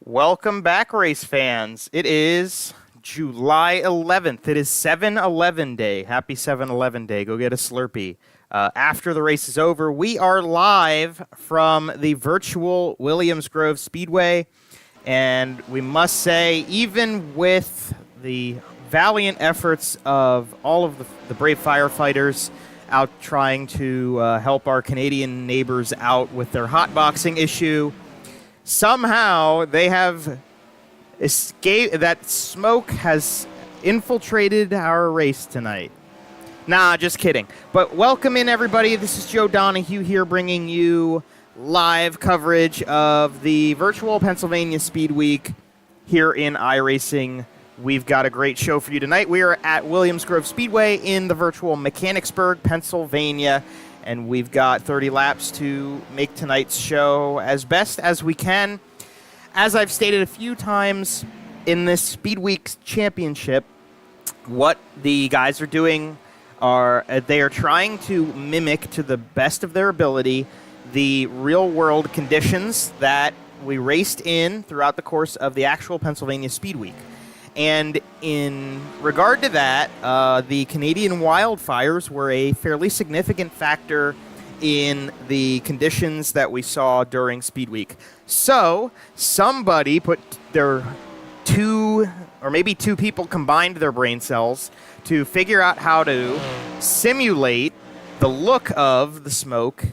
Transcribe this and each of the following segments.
Welcome back, race fans. It is July 11th. It is 7-Eleven Day. Happy 7-Eleven Day. Go get a Slurpee. After the race is over, we are live from the virtual Williams Grove Speedway. And we must say, even with the valiant efforts of all of the brave firefighters out trying to help our Canadian neighbors out with their hotboxing issue, somehow they have escaped. That smoke has infiltrated our race tonight. Nah, just kidding. But welcome in, everybody. This is Joe Donahue here bringing you live coverage of the Virtual Pennsylvania Speedweek here in iRacing. We've got a great show for you tonight. We are at Williams Grove Speedway in the virtual Mechanicsburg, Pennsylvania. And we've got 30 laps to make tonight's show as best as we can. As I've stated a few times in this Speedweek championship, what the guys are doing are they are trying to mimic to the best of their ability the real-world conditions that we raced in throughout the course of the actual Pennsylvania Speedweek. And in regard to that, the Canadian wildfires were a fairly significant factor in the conditions that we saw during Speedweek. So somebody put their two people combined their brain cells to figure out how to simulate the look of the smoke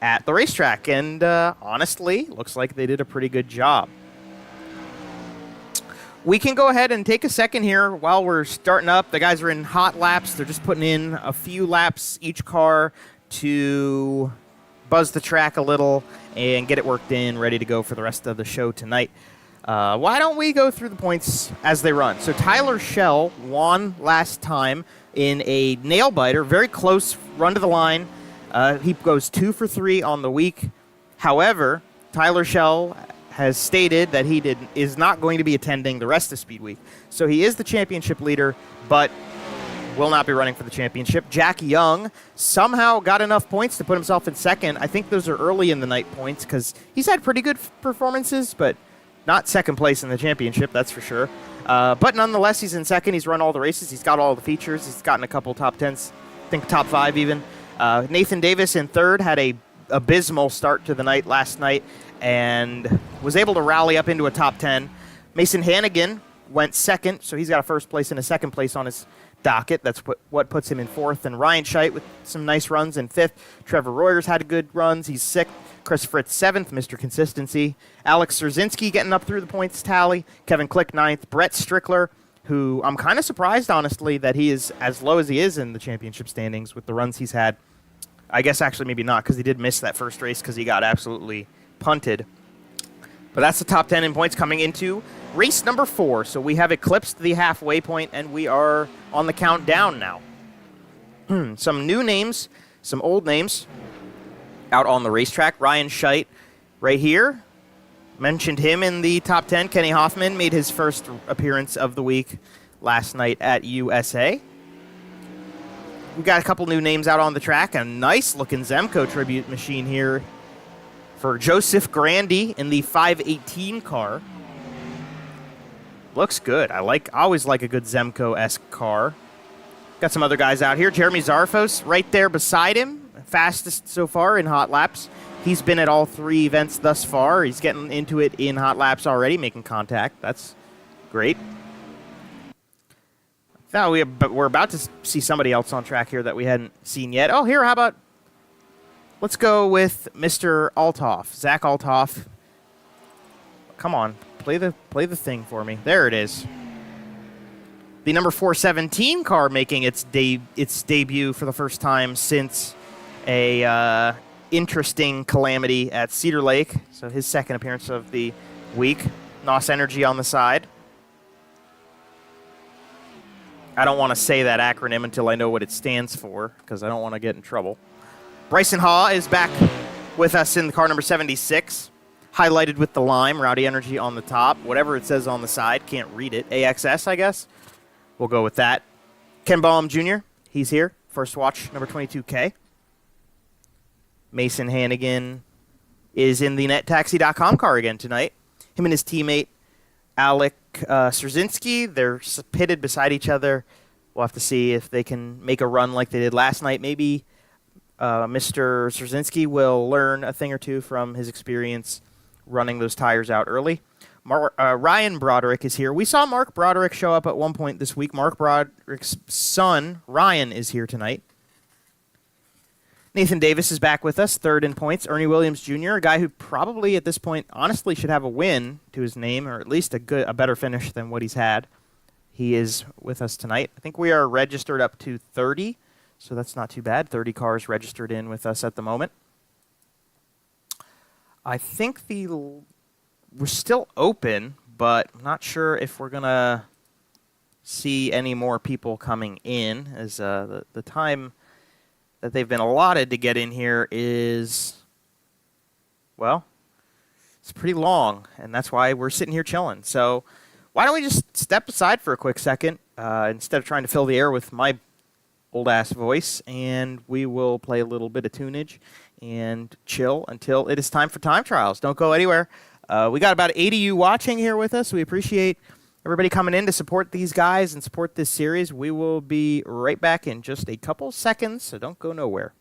at the racetrack. And honestly, looks like they did a pretty good job. We can go ahead and take a second here while we're starting up. The guys are in hot laps. They're just putting in a few laps each car to buzz the track a little and get it worked in, ready to go for the rest of the show tonight. Why don't we go through the points as they run? So Tyler Schell won last time in a nail-biter, very close run to the line. He goes 2 for 3 on the week. However, Tyler Schell has stated that he is not going to be attending the rest of Speedweek. So he is the championship leader, but will not be running for the championship. Jack Young somehow got enough points to put himself in second. I think those are early in the night points because he's had pretty good performances, but not second place in the championship, that's for sure. But nonetheless, he's in second. He's run all the races. He's got all the features. He's gotten a couple top 10s, I think top 5 even. Nathan Davis in third had a abysmal start to the night last night and was able to rally up into a top 10. Mason Hannigan went second, so he's got a first place and a second place on his docket. That's what puts him in fourth. And Ryan Scheidt with some nice runs in fifth. Trevor Royers had good runs. He's sixth. Chris Fritz seventh, Mr. Consistency. Alex Szerzynski getting up through the points tally. Kevin Click ninth. Brett Strickler, who I'm kind of surprised, honestly, that he is as low as he is in the championship standings with the runs he's had. I guess actually maybe not, because he did miss that first race because he got absolutely punted. But that's the top 10 in points coming into race number 4. So we have eclipsed the halfway point, and we are on the countdown now. Some new names, some old names out on the racetrack. Ryan Scheidt right here. Mentioned him in the top 10. Kenny Hoffman made his first appearance of the week last night at USA. We got a couple new names out on the track. A nice-looking Zemco tribute machine here for Joseph Grandy in the 518 car. Looks good. I always like a good Zemco-esque car. Got some other guys out here. Jeremy Zarfos right there beside him. Fastest so far in hot laps. He's been at all 3 events thus far. He's getting into it in hot laps already, making contact. That's great. Now we're about to see somebody else on track here that we hadn't seen yet. Oh, here, how about... Let's go with Mr. Althoff, Zach Althoff. Come on, play the thing for me. There it is. The number 417 car making its debut for the first time since a interesting calamity at Cedar Lake. So his second appearance of the week. NOS Energy on the side. I don't want to say that acronym until I know what it stands for, because I don't want to get in trouble. Bryson Haw is back with us in the car number 76, highlighted with the lime, Rowdy Energy on the top, whatever it says on the side, can't read it. AXS, I guess. We'll go with that. Ken Baum Jr., he's here, first watch, number 22K. Mason Hannigan is in the nettaxi.com car again tonight. him and his teammate, Alec Szerzynski, they're pitted beside each other. We'll have to see if they can make a run like they did last night. Maybe Mr. Szerzynski will learn a thing or two from his experience running those tires out early. Ryan Broderick is here. We saw Mark Broderick show up at one point this week. Mark Broderick's son, Ryan, is here tonight. Nathan Davis is back with us, third in points. Ernie Williams Jr., a guy who probably at this point honestly should have a win to his name, or at least a better finish than what he's had. He is with us tonight. I think we are registered up to 30, so that's not too bad. 30 cars registered in with us at the moment. I think we're still open, but I'm not sure if we're going to see any more people coming in, as the time that they've been allotted to get in here is, well, it's pretty long, and that's why we're sitting here chilling. So why don't we just step aside for a quick second instead of trying to fill the air with my old-ass voice, and we will play a little bit of tunage and chill until it is time for time trials. Don't go anywhere. We got about 80 of you watching here with us. We appreciate everybody coming in to support these guys and support this series. We will be right back in just a couple seconds, so don't go nowhere.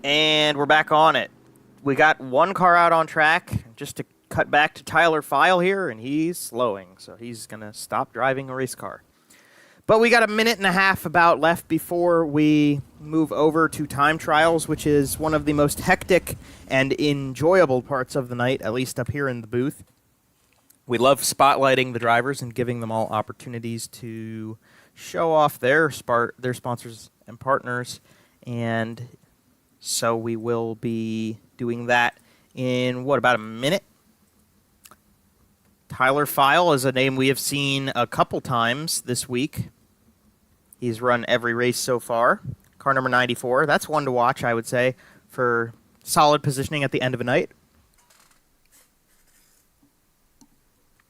And we're back on it. We got one car out on track. Just to cut back to Tyler File here, and he's slowing, so he's going to stop driving a race car. But we got a minute and a half about left before we move over to time trials, which is one of the most hectic and enjoyable parts of the night, at least up here in the booth. We love spotlighting the drivers and giving them all opportunities to show off their sponsors and partners, and so we will be doing that in, about a minute? Tyler File is a name we have seen a couple times this week. He's run every race so far. Car number 94. That's one to watch, I would say, for solid positioning at the end of a night.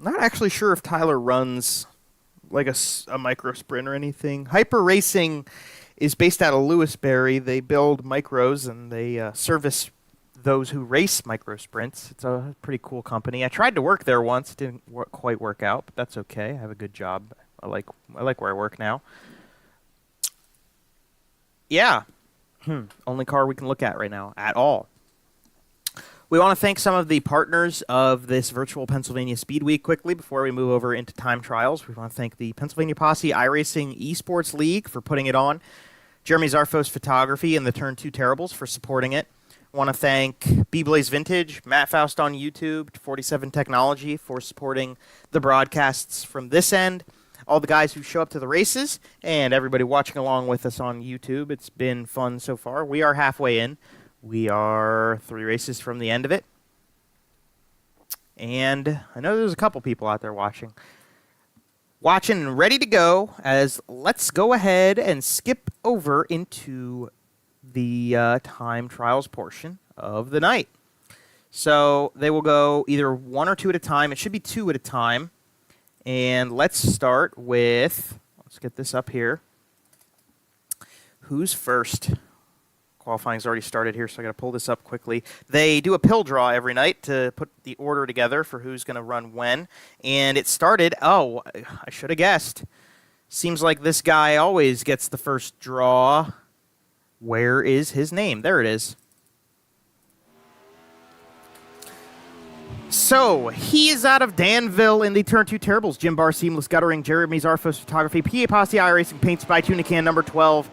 I'm not actually sure if Tyler runs like a micro sprint or anything. Hyper Racing is based out of Lewisberry. They build micros, and they service those who race micro sprints. It's a pretty cool company. I tried to work there once. It didn't quite work out, but that's okay. I have a good job. I like where I work now. Yeah. Only car we can look at right now at all. We want to thank some of the partners of this Virtual Pennsylvania Speedweek quickly before we move over into time trials. We want to thank the Pennsylvania Posse iRacing Esports League for putting it on, Jeremy Zarfos Photography and the Turn 2 Terribles for supporting it. I want to thank B-Blaze Vintage, Matt Faust on YouTube, 47 Technology for supporting the broadcasts from this end, all the guys who show up to the races, and everybody watching along with us on YouTube. It's been fun so far. We are halfway in. We are 3 races from the end of it. And I know there's a couple people out there watching and ready to go, as let's go ahead and skip over into the time trials portion of the night. So they will go either 1 or 2 at a time. It should be 2 at a time. And let's start with, let's get this up here. Who's first? Qualifying's already started here, so I got to pull this up quickly. They do a pill draw every night to put the order together for who's going to run when. And it started, oh, I should have guessed. Seems like this guy always gets the first draw. Where is his name? There it is. So, he is out of Danville in the Turn 2 Terribles. Jim Barr, Seamless Guttering, Jeremy Zarfos Photography, PA Posse iRacing Paints by Tunican, number 12.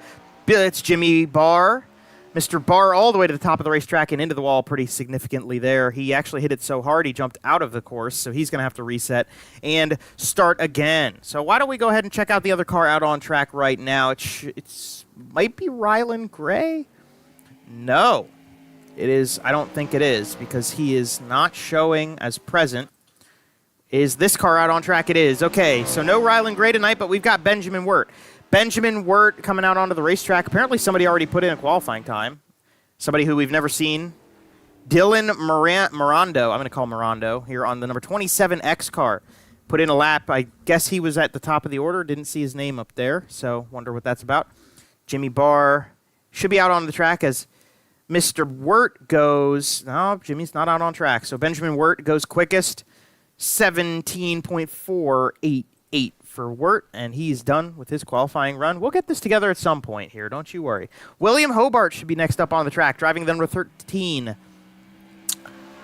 It's Jimmy Barr. Mr. Barr all the way to the top of the racetrack and into the wall pretty significantly there. He actually hit it so hard he jumped out of the course, so he's going to have to reset and start again. So why don't we go ahead and check out the other car out on track right now. It's might be Rylan Gray? No, it is. I don't think it is because he is not showing as present. Is this car out on track? It is. Okay, so no Rylan Gray tonight, but we've got Benjamin Wirt. Benjamin Wirt coming out onto the racetrack. Apparently somebody already put in a qualifying time. Somebody who we've never seen. Dylan Mirando, I'm going to call Mirando, here on the number 27X car. Put in a lap. I guess he was at the top of the order. Didn't see his name up there, so wonder what that's about. Jimmy Barr should be out on the track as Mr. Wirt goes. No, Jimmy's not out on track. So Benjamin Wirt goes quickest. 17.488 for Wirt, and he's done with his qualifying run. We'll get this together at some point here, don't you worry. William Hobart should be next up on the track, driving the number 13.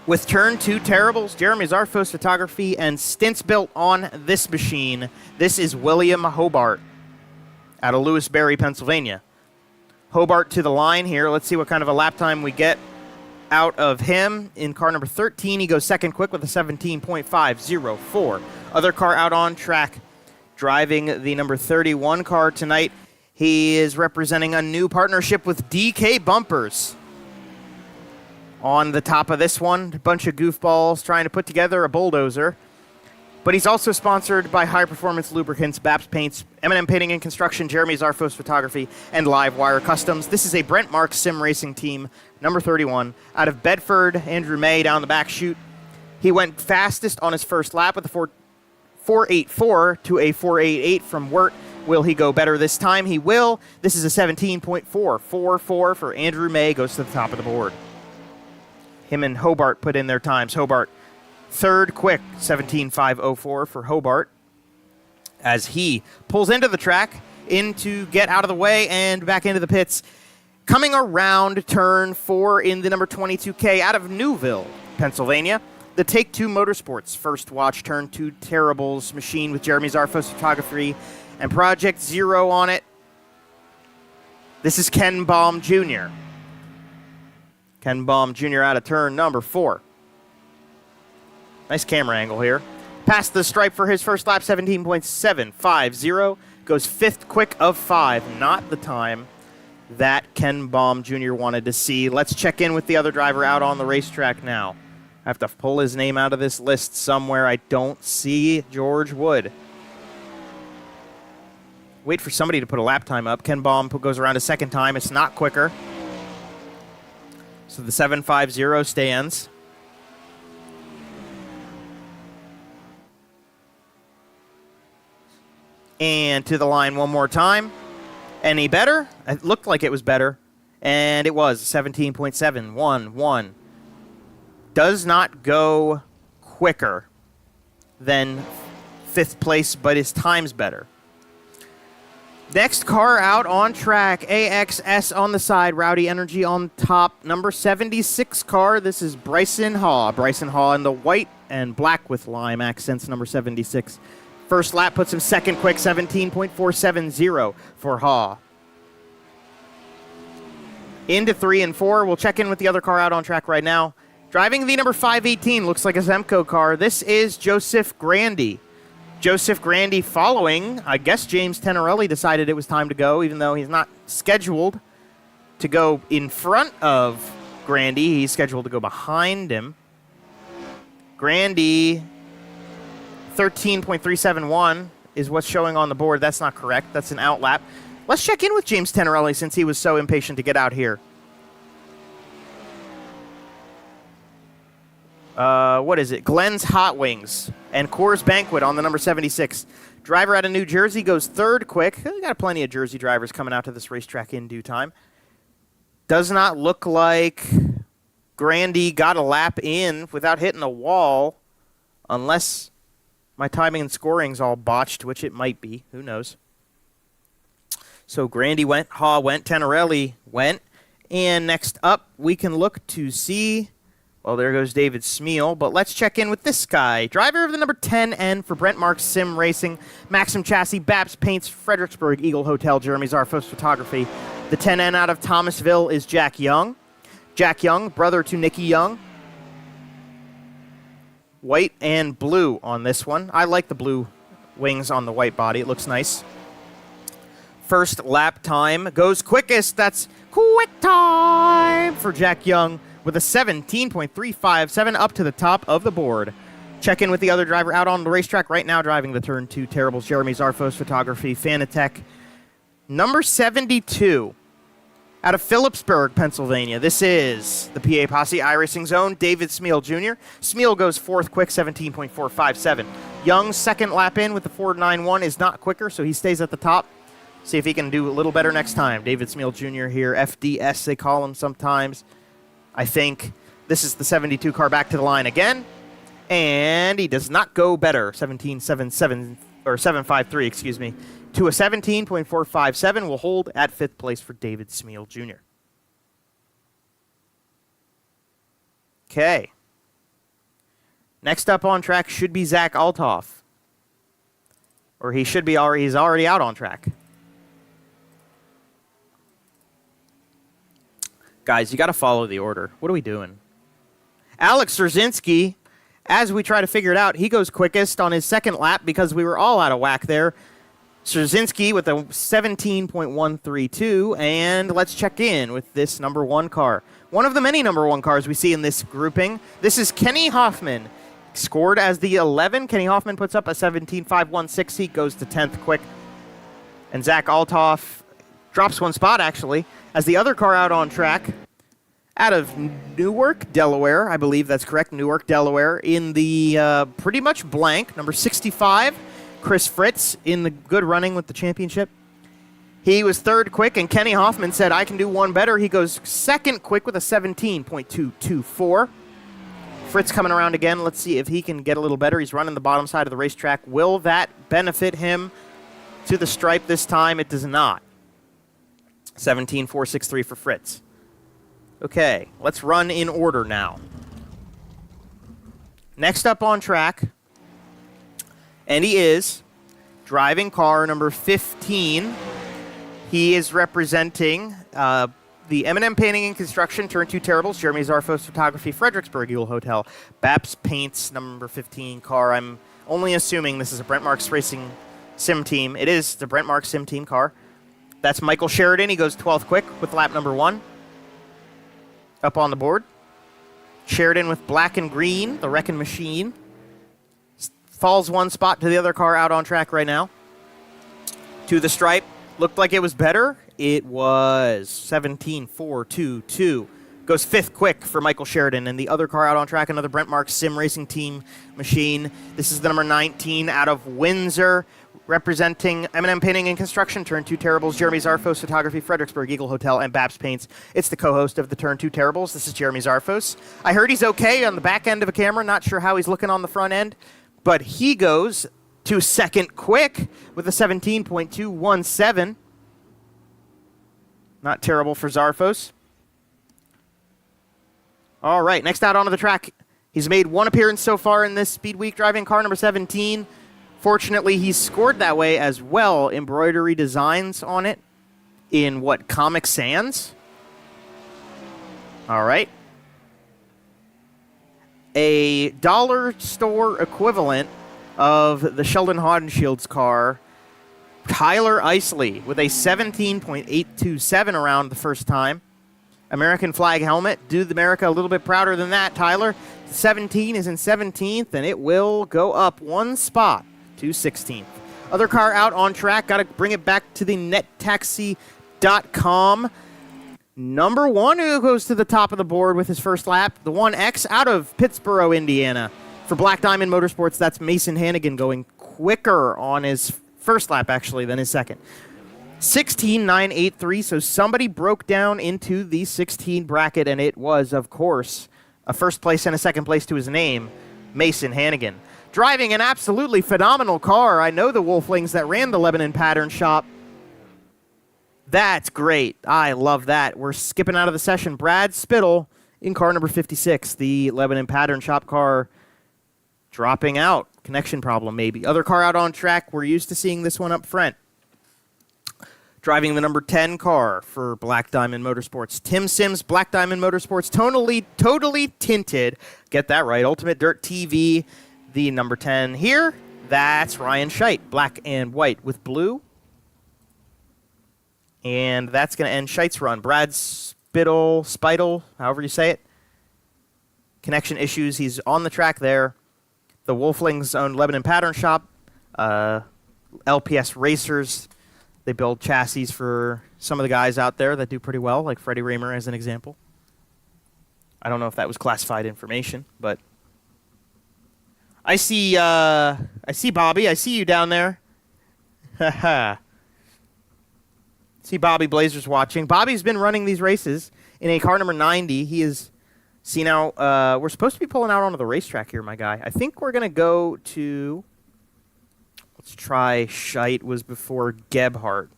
With Turn 2 Terribles, Jeremy Zarfos Photography, and stints built on this machine, this is William Hobart out of Lewisberry, Pennsylvania. Hobart to the line here. Let's see what kind of a lap time we get out of him. In car number 13, he goes second quick with a 17.504. Other car out on track, driving the number 31 car tonight. He is representing a new partnership with DK Bumpers. On the top of this one, a bunch of goofballs trying to put together a bulldozer. But he's also sponsored by High Performance Lubricants, Baps Paints, M&M Painting and Construction, Jeremy Zarfos Photography, and Livewire Customs. This is a Brent Marks Sim Racing team, number 31. Out of Bedford, Andrew May down the back chute. He went fastest on his first lap with a 4.84 to a 4.88 from Wirt. Will he go better this time? He will. This is a 17.444 for Andrew May, goes to the top of the board. Him and Hobart put in their times. Hobart, third quick, 17.504 for Hobart, as he pulls into the track in to get out of the way and back into the pits. Coming around turn 4 in the number 22K out of Newville, Pennsylvania, the Take-Two Motorsports First Watch Turn 2 Terribles machine with Jeremy Zarfos Photography and Project Zero on it. This is Ken Baum Jr. Ken Baum Jr. out of turn number 4. Nice camera angle here. Past the stripe for his first lap, 17.750. Goes fifth quick of 5. Not the time that Ken Baum Jr. wanted to see. Let's check in with the other driver out on the racetrack now. I have to pull his name out of this list somewhere. I don't see George Wood. Wait for somebody to put a lap time up. Ken Baum goes around a second time. It's not quicker. So the 7.50 stands. And to the line one more time. Any better? It looked like it was better. And it was 17.711. Does not go quicker than 5th place, but his time's better. Next car out on track, AXS on the side, Rowdy Energy on top. Number 76 car, this is Bryson Haw. Bryson Haw in the white and black with lime accents, number 76. First lap puts him second quick, 17.470 for Haw. Into 3 and 4, we'll check in with the other car out on track right now. Driving the number 518, looks like a Zemco car. This is Joseph Grandy. Joseph Grandy following, I guess James Tenorelli decided it was time to go, even though he's not scheduled to go in front of Grandy. He's scheduled to go behind him. Grandy, 13.371 is what's showing on the board. That's not correct. That's an outlap. Let's check in with James Tenerelli since he was so impatient to get out here. What is it? Glenn's Hot Wings and Coors Banquet on the number 76. Driver out of New Jersey goes third quick. We got plenty of Jersey drivers coming out to this racetrack in due time. Does not look like Grandy got a lap in without hitting a wall, unless my timing and scoring's all botched, which it might be. Who knows? So Grandy went, Haw went, Tenerelli went. And next up, we can look to see... Well, there goes David Smeal, but let's check in with this guy. Driver of the number 10N for Brent Marks Sim Racing, Maxim Chassis, Babs Paints, Fredericksburg, Eagle Hotel, Jeremy Zarfos Photography. The 10N out of Thomasville is Jack Young. Jack Young, brother to Nicky Young. White and blue on this one. I like the blue wings on the white body. It looks nice. First lap time goes quickest. That's quick time for Jack Young, with a 17.357 up to the top of the board. Check in with the other driver out on the racetrack right now, driving the Turn 2 Terribles, Jeremy Zarfos Photography, Fanatec. Number 72, out of Phillipsburg, Pennsylvania. This is the PA Posse iRacing Zone, David Smeal Jr. Smeal goes fourth quick, 17.457. Young's second lap in with the 4.91 is not quicker, so he stays at the top. See if he can do a little better next time. David Smeal Jr. here, FDS they call him sometimes. I think this is the 72 car back to the line again, and he does not go better. 17.77 or 7.53, excuse me, to a 17.457 will hold at fifth place for David Smeal Jr. Okay. Next up on track should be Zach Althoff, or he should be already. He's already out on track. Guys, you got to follow the order. What are we doing? Alex Szerzynski, as we try to figure it out, he goes quickest on his second lap because we were all out of whack there. Szerzynski with a 17.132, and let's check in with this number one car. One of the many number one cars we see in this grouping. This is Kenny Hoffman. Scored as the 11. Kenny Hoffman puts up a 17.516. He goes to 10th quick. And Zach Althoff drops one spot, actually, as the other car out on track, out of Newark, Delaware, I believe that's correct, Newark, Delaware, in the pretty much blank, number 65, Chris Fritz, in the good running with the championship. He was third quick, and Kenny Hoffman said, I can do one better. He goes second quick with a 17.224. Fritz coming around again. Let's see if he can get a little better. He's running the bottom side of the racetrack. Will that benefit him to the stripe this time? It does not. 17.463 for Fritz. Okay, let's run in order now. Next up on track, and he is driving car number 15. He is representing the M&M Painting and Construction, Turn 2 Terribles, Jeremy Zarfos Photography, Fredericksburg Eagle Hotel, Babs Paints, number 15 car. I'm only assuming this is a Brent Marks Racing Sim Team. It is the Brent Marks Sim Team car. That's Michael Sheridan. He goes 12th quick with lap number 1. Up on the board. Sheridan with black and green, the Wrecking Machine. Falls one spot to the other car out on track right now. To the stripe. Looked like it was better. It was 17.422. Goes 5th quick for Michael Sheridan. And the other car out on track, another Brent Marks Sim Racing Team machine. This is the number 19 out of Windsor, representing M&M Painting and Construction, Turn 2 Terribles, Jeremy Zarfos Photography, Fredericksburg Eagle Hotel, and Babs Paints. It's the co-host of the Turn 2 Terribles. This is Jeremy Zarfos. I heard he's okay on the back end of a camera. Not sure how he's looking on the front end. But he goes to second quick with a 17.217. Not terrible for Zarfos. All right, next out onto the track. He's made one appearance so far in this Speedweek, driving car number 17. Fortunately, he's scored that way as well. Embroidery designs on it in, what, Comic Sans? All right. A dollar store equivalent of the Sheldon Haudenschild's car, Tyler Isley, with a 17.827 around the first time. American flag helmet. Do America a little bit prouder than that, Tyler. 17 is in 17th, and it will go up one spot to 16th. Other car out on track. Got to bring it back to the nettaxi.com. Number 1 who goes to the top of the board with his first lap. The 1X out of Pittsboro, Indiana. For Black Diamond Motorsports, that's Mason Hannigan going quicker on his first lap, actually, than his second. 16.983, so somebody broke down into the 16 bracket, and it was, of course, a first place and a second place to his name, Mason Hannigan. Driving an absolutely phenomenal car. I know the Wolflings that ran the Lebanon Pattern Shop. That's great. I love that. We're skipping out of the session. Brad Spittle in car number 56, the Lebanon Pattern Shop car, dropping out. Connection problem, maybe. Other car out on track. We're used to seeing this one up front. Driving the number 10 car for Black Diamond Motorsports. Tim Sims, Black Diamond Motorsports, totally tinted. Get that right. Ultimate Dirt TV, the number 10 here. That's Ryan Scheidt, black and white with blue. And that's going to end Scheidt's run. Brad Spittle, however you say it. Connection issues. He's on the track there. The Wolflings own Lebanon Pattern Shop. LPS Racers. They build chassis for some of the guys out there that do pretty well, like Freddie Raymer as an example. I don't know if that was classified information, but I see Bobby. I see you down there. Haha. See Bobby Blazers watching. Bobby's been running these races in a car number 90. He is, see now, we're supposed to be pulling out onto the racetrack here, my guy. I think we're going to go to, let's try Scheidt was before Gebhardt.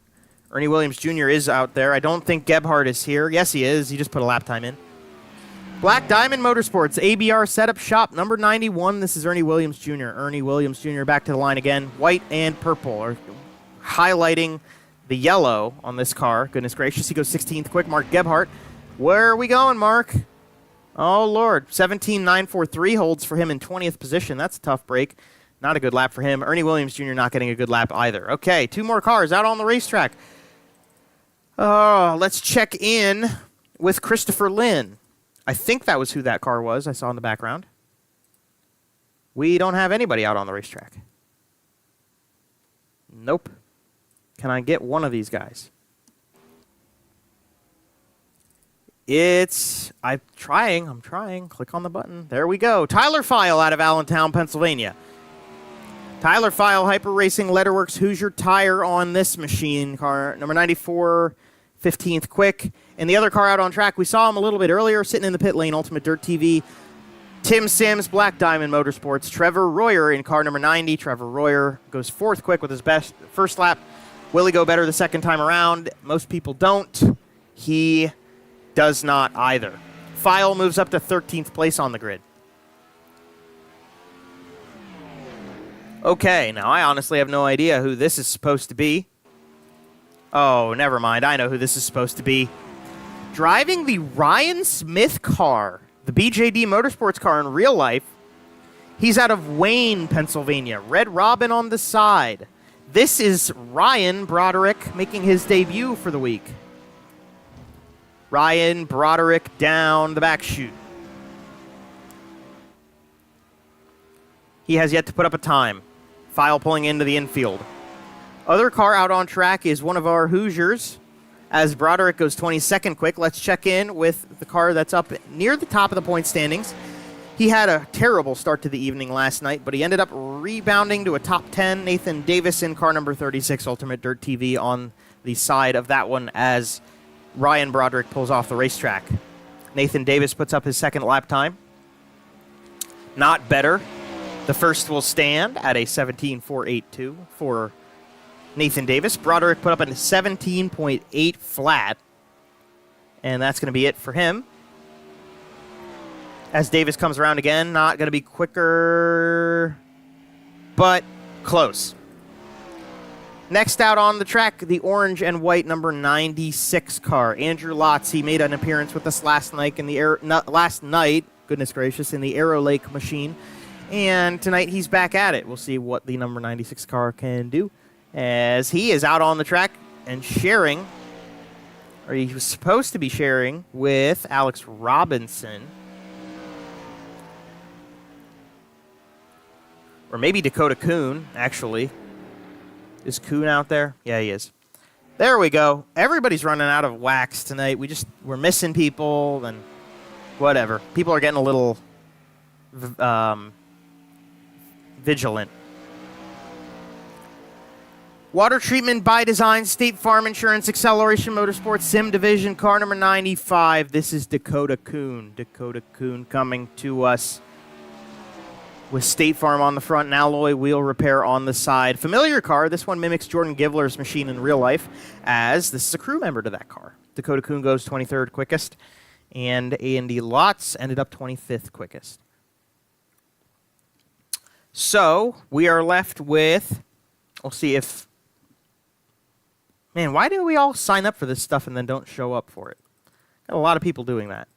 Ernie Williams Jr. is out there. I don't think Gebhardt is here. Yes, he is. He just put a lap time in. Black Diamond Motorsports, ABR Setup Shop, number 91. This is Ernie Williams Jr. Ernie Williams Jr. back to the line again. White and purple are highlighting the yellow on this car. Goodness gracious. He goes 16th quick. Mark Gebhardt. Where are we going, Mark? Oh, Lord. 17.943 holds for him in 20th position. That's a tough break. Not a good lap for him. Ernie Williams Jr. not getting a good lap either. Okay, 2 more cars out on the racetrack. Let's check in with Christopher Lynn. I think that was who that car was I saw in the background. We don't have anybody out on the racetrack. Nope. Can I get one of these guys? I'm trying. Click on the button. There we go. Tyler File out of Allentown, Pennsylvania. Tyler File, Hyper Racing, Letterworks, Hoosier Tire on this machine. Car number 94, 15th quick. And the other car out on track, we saw him a little bit earlier, sitting in the pit lane, Ultimate Dirt TV. Tim Sims, Black Diamond Motorsports. Trevor Royer in car number 90. Trevor Royer goes 4th quick with his best first lap. Will he go better the second time around? Most people don't. He does not either. File moves up to 13th place on the grid. Okay, now I honestly have no idea who this is supposed to be. Oh, never mind. I know who this is supposed to be. Driving the Ryan Smith car, the BJD Motorsports car in real life. He's out of Wayne, Pennsylvania. Red Robin on the side. This is Ryan Broderick making his debut for the week. Ryan Broderick down the back chute. He has yet to put up a time. File pulling into the infield. Other car out on track is one of our Hoosiers. As Broderick goes 22nd quick, let's check in with the car that's up near the top of the point standings. He had a terrible start to the evening last night, but he ended up rebounding to a top 10. Nathan Davis in car number 36, Ultimate Dirt TV on the side of that one as Ryan Broderick pulls off the racetrack. Nathan Davis puts up his second lap time. Not better. The first will stand at a 17.482 for Nathan Davis. Broderick put up a 17.8 flat, and that's going to be it for him. As Davis comes around again, not going to be quicker, but close. Next out on the track, the orange and white number 96 car. Andrew Lotz, he made an appearance with us last night in the goodness gracious, in the Arrow Lake machine. And tonight he's back at it. We'll see what the number 96 car can do as he is out on the track and sharing, or he was supposed to be sharing with Alex Robinson. Or maybe Dakota Kuhn, actually. Is Kuhn out there? Yeah, he is. There we go. Everybody's running out of wax tonight. We're missing people and whatever. People are getting a little vigilant. Water treatment by design, State Farm Insurance, Acceleration Motorsports, Sim Division, car number 95. This is Dakota Kuhn. Dakota Kuhn coming to us with State Farm on the front and alloy wheel repair on the side. Familiar car. This one mimics Jordan Givler's machine in real life, as this is a crew member to that car. Dakota Kuhn goes 23rd quickest, and A&D Lots ended up 25th quickest. So we are left with, we'll see if, man, why do we all sign up for this stuff and then don't show up for it? Got a lot of people doing that.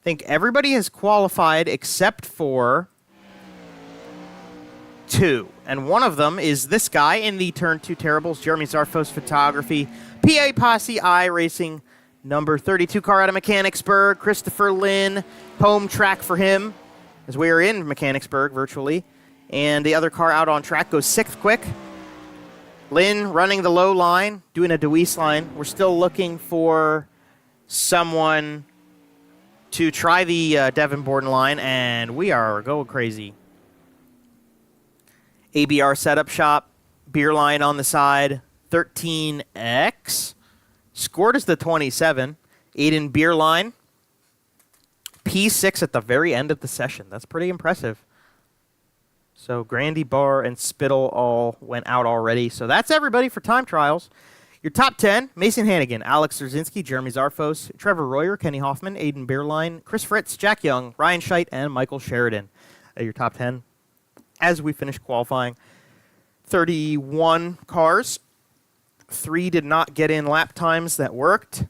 I think everybody has qualified except for 2. And one of them is this guy in the Turn 2 Terribles, Jeremy Zarfos Photography, PA Posse I Racing, number 32 car out of Mechanicsburg, Christopher Lynn, home track for him, as we are in Mechanicsburg virtually. And the other car out on track goes 6th quick. Lynn running the low line, doing a Deweese line. We're still looking for someone to try the Devon Borden line, and we are going crazy. ABR setup shop, beer line on the side, 13X. Scored as the 27. Aiden beer line. P6 at the very end of the session. That's pretty impressive. So Grandy, Barr, and Spittle all went out already. So that's everybody for time trials. Your top 10, Mason Hannigan, Alex Zerzinski, Jeremy Zarfos, Trevor Royer, Kenny Hoffman, Aiden Beerline, Chris Fritz, Jack Young, Ryan Scheidt, and Michael Sheridan. Your top 10 as we finish qualifying. 31 cars. 3 did not get in lap times that worked.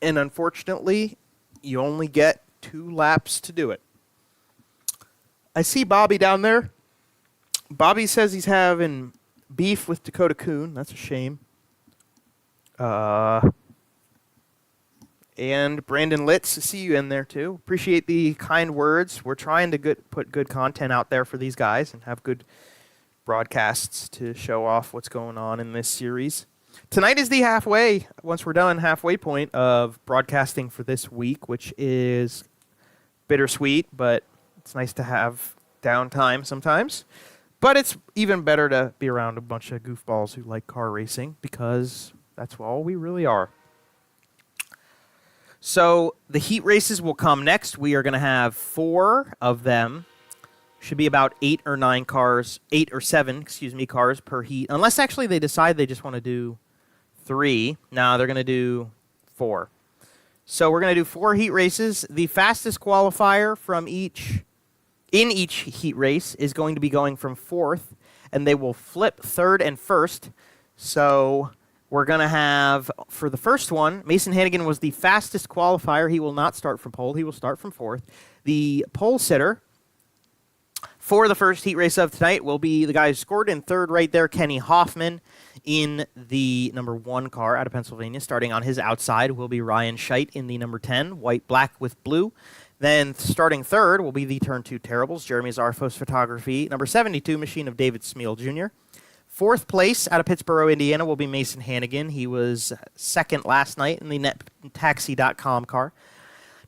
And unfortunately, you only get 2 laps to do it. I see Bobby down there. Bobby says he's having beef with Dakota Kuhn. That's a shame. And Brandon Litz, I see you in there too. Appreciate the kind words. We're trying to put good content out there for these guys and have good broadcasts to show off what's going on in this series. Tonight is the once we're done, halfway point of broadcasting for this week, which is bittersweet, but it's nice to have downtime sometimes. But it's even better to be around a bunch of goofballs who like car racing, because that's all we really are. So the heat races will come next. We are going to have 4 of them. Should be about 8 or 7 cars per heat. Unless actually they decide they just want to do 3. No, they're going to do 4. So we're going to do 4 heat races. The fastest qualifier from each heat race is going to be going from 4th, and they will flip 3rd and 1st. So we're going to have, for the first one, Mason Hannigan was the fastest qualifier. He will not start from pole. He will start from 4th. The pole sitter for the first heat race of tonight will be the guy who scored in 3rd right there, Kenny Hoffman, in the number 1 car out of Pennsylvania. Starting on his outside will be Ryan Scheidt in the number 10, white, black with blue. Then starting 3rd will be the Turn 2 Terribles, Jeremy Zarfos Photography, number 72, machine of David Smeal Jr. 4th place out of Pittsburgh, Indiana will be Mason Hannigan. He was 2nd last night in the NetTaxi.com car.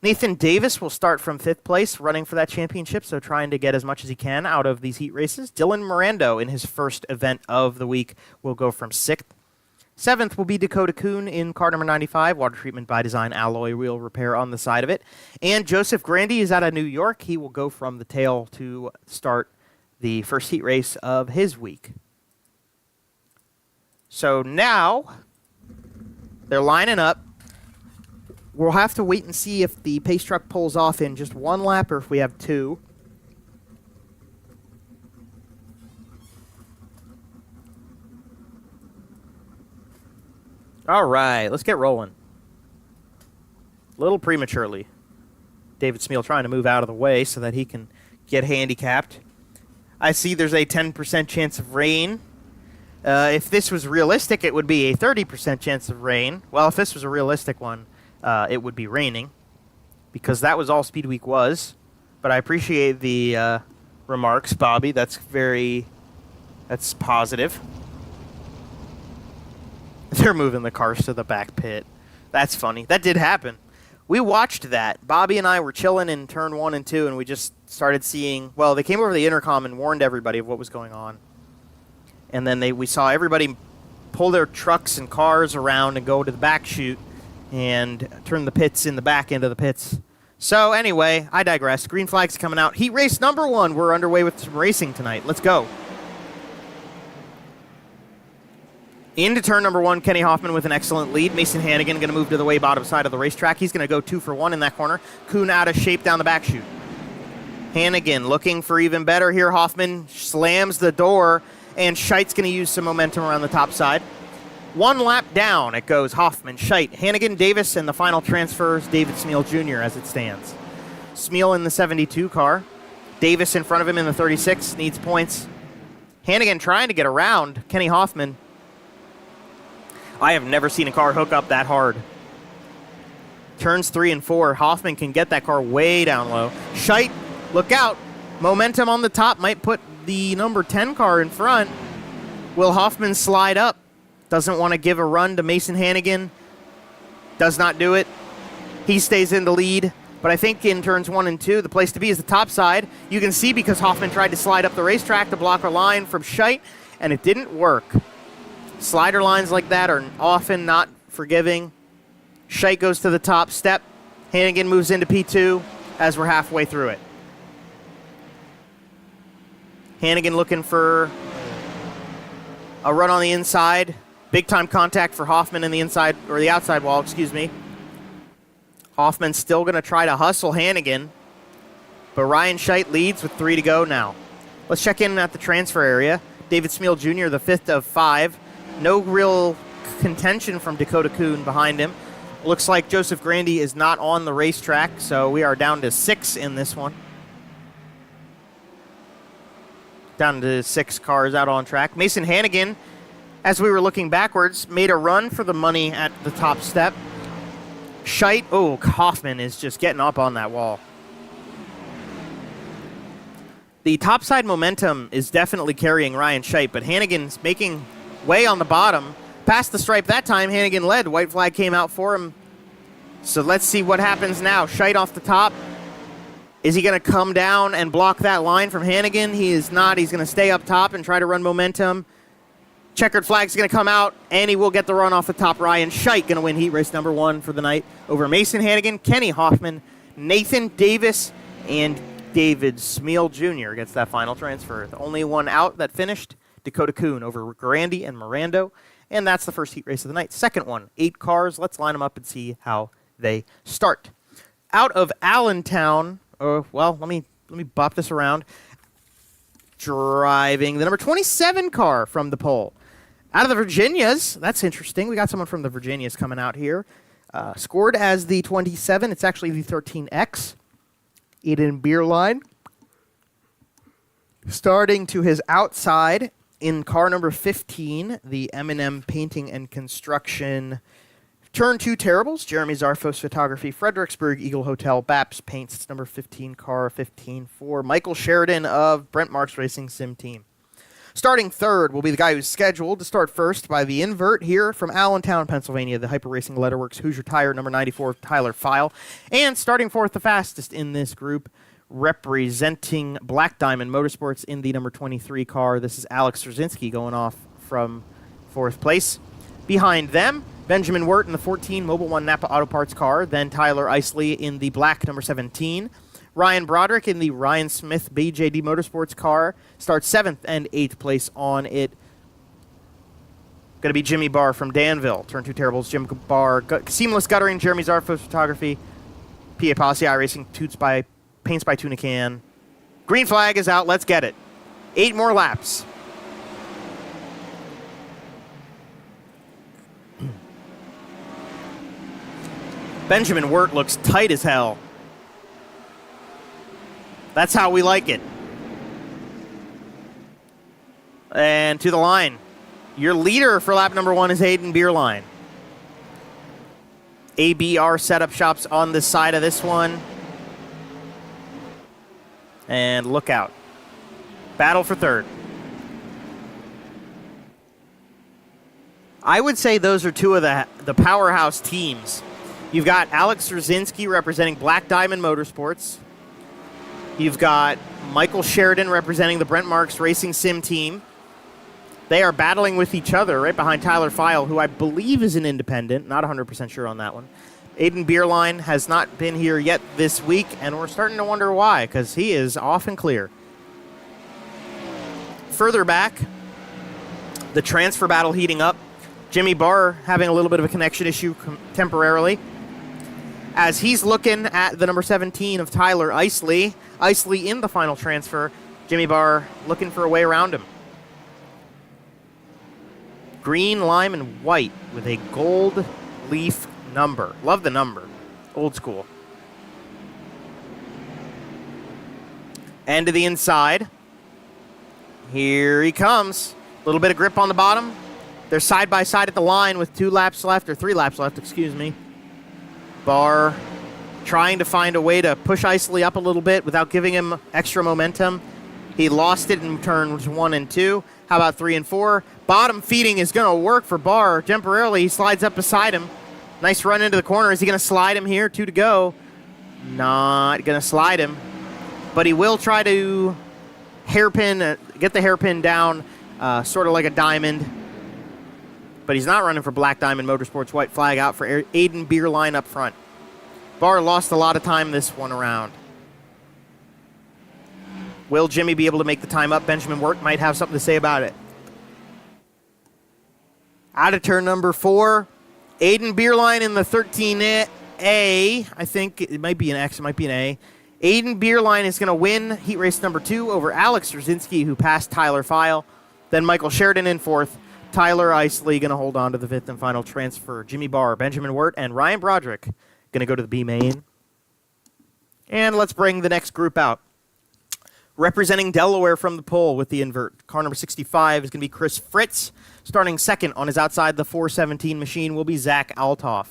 Nathan Davis will start from 5th place, running for that championship, so trying to get as much as he can out of these heat races. Dylan Mirando, in his first event of the week, will go from 6th. 7th will be Dakota Kuhn in car number 95, water treatment by design, alloy wheel repair on the side of it. And Joseph Grandy is out of New York. He will go from the tail to start the first heat race of his week. So now they're lining up. We'll have to wait and see if the pace truck pulls off in just 1 lap or if we have 2. All right, let's get rolling. A little prematurely. David Smeal trying to move out of the way so that he can get handicapped. I see there's a 10% chance of rain. If this was realistic, it would be a 30% chance of rain. Well, if this was a realistic one, it would be raining, because that was all Speedweek was. But I appreciate the remarks, Bobby. That's That's positive. They're moving the cars to the back pit. That's funny. That did happen. We watched that. Bobby and I were chilling in turn 1 and 2, and we just started seeing, well, they came over the intercom and warned everybody of what was going on. And then we saw everybody pull their trucks and cars around and go to the back chute and turn the pits in the back end of the pits. So anyway, I digress. Green flag's coming out. Heat race number 1. We're underway with some racing tonight. Let's go. Into turn number 1, Kenny Hoffman with an excellent lead. Mason Hannigan going to move to the way bottom side of the racetrack. He's going to go 2 for 1 in that corner. Kuhn out of shape down the back chute. Hannigan looking for even better here. Hoffman slams the door, and Scheidt's going to use some momentum around the top side. 1 lap down, it goes Hoffman, Scheidt, Hannigan, Davis, and the final transfers David Smeal Jr. as it stands. Smeal in the 72 car. Davis in front of him in the 36, needs points. Hannigan trying to get around Kenny Hoffman. I have never seen a car hook up that hard. Turns 3 and 4. Hoffman can get that car way down low. Scheidt, look out. Momentum on the top might put the number 10 car in front. Will Hoffman slide up? Doesn't want to give a run to Mason Hannigan. Does not do it. He stays in the lead. But I think in turns 1 and 2, the place to be is the top side. You can see because Hoffman tried to slide up the racetrack to block a line from Scheidt, and it didn't work. Slider lines like that are often not forgiving. Scheidt goes to the top step. Hannigan moves into P2 as we're halfway through it. Hannigan looking for a run on the inside. Big time contact for Hoffman in the inside, or the outside wall, excuse me. Hoffman's still going to try to hustle Hannigan, but Ryan Scheidt leads with 3 to go now. Let's check in at the transfer area. David Smeal Jr., the 5th of 5. No real contention from Dakota Kuhn behind him. Looks like Joseph Grandy is not on the racetrack, so we are down to 6 in this one. Down to 6 cars out on track. Mason Hannigan, as we were looking backwards, made a run for the money at the top step. Scheidt, oh, Hoffman is just getting up on that wall. The topside momentum is definitely carrying Ryan Scheidt, but Hannigan's making way on the bottom. Past the stripe that time, Hannigan led. White flag came out for him. So let's see what happens now. Scheidt off the top. Is he going to come down and block that line from Hannigan? He is not. He's going to stay up top and try to run momentum. Checkered flag's going to come out, and he will get the run off the top. Ryan Scheidt going to win heat race number 1 for the night over Mason Hannigan, Kenny Hoffman, Nathan Davis, and David Smeal Jr. gets that final transfer. The only one out that finished, Dakota Kuhn over Grandy and Mirando, and that's the first heat race of the night. Second one, 8 cars. Let's line them up and see how they start. Out of Allentown, well, let me bop this around. Driving the number 27 car from the pole. Out of the Virginias, that's interesting. We got someone from the Virginias coming out here. Scored as the 27. It's actually the 13X. Eden Beerline. Starting to his outside in car number 15, the M&M Painting and Construction. Turn 2 Terribles, Jeremy Zarfos Photography, Fredericksburg Eagle Hotel, Baps Paints, it's number 15, car 15 for Michael Sheridan of Brent Marks Racing Sim Team. Starting third will be the guy who's scheduled to start first by the invert here from Allentown, Pennsylvania, the Hyper Racing Letterworks Hoosier Tire, number 94, Tyler File. And starting fourth, the fastest in this group, representing Black Diamond Motorsports in the number 23 car. This is Alex Straczynski going off from 4th place. Behind them, Benjamin Wirt in the 14 Mobile One Napa Auto Parts car, then Tyler Isley in the black number 17. Ryan Broderick in the Ryan Smith BJD Motorsports car starts 7th and 8th place on it. Going to be Jimmy Barr from Danville. Turn 2 Terribles, Jim Barr. Seamless Guttering, Jeremy Zarfos Photography. PA Policy iRacing, Paints by Tunican. Green flag is out. Let's get it. 8 more laps. Benjamin Wirt looks tight as hell. That's how we like it. And to the line. Your leader for lap number 1 is Hayden Beerline. ABR setup shops on the side of this one. And look out. Battle for third. I would say those are two of the powerhouse teams. You've got Alex Rzinski representing Black Diamond Motorsports. You've got Michael Sheridan representing the Brent Marks Racing Sim team. They are battling with each other right behind Tyler File, who I believe is an independent. Not 100% sure on that one. Aiden Beerline has not been here yet this week, and we're starting to wonder why, because he is off and clear. Further back, the transfer battle heating up. Jimmy Barr having a little bit of a connection issue temporarily, as he's looking at the number 17 of Tyler Isley. Isley in the final transfer. Jimmy Barr looking for a way around him. Green, lime, and white with a gold leaf number. Love the number. Old school. End to the inside. Here he comes. A little bit of grip on the bottom. They're side by side at the line with 3 laps left, excuse me. Barr trying to find a way to push Isley up a little bit without giving him extra momentum. He lost it in turns 1 and 2. How about 3 and 4? Bottom feeding is going to work for Barr temporarily. He slides up beside him. Nice run into the corner. Is he going to slide him here? 2 to go. Not going to slide him. But he will try to hairpin, get the hairpin down, sort of like a diamond. But he's not running for Black Diamond Motorsports. White flag out for Aiden Beerline up front. Barr lost a lot of time this one around. Will Jimmy be able to make the time up? Benjamin Wirt might have something to say about it. Out of turn number 4. Aiden Beerline in the 13A. I think it might be an X, it might be an A. Aiden Beerline is going to win heat race number 2 over Alex Rzinski, who passed Tyler File. Then Michael Sheridan in 4th. Tyler Isley going to hold on to the 5th and final transfer. Jimmy Barr, Benjamin Wirt, and Ryan Broderick going to go to the B main. And let's bring the next group out. Representing Delaware from the pole with the invert. Car number 65 is going to be Chris Fritz. Starting second on his outside the 417 machine will be Zach Altoff.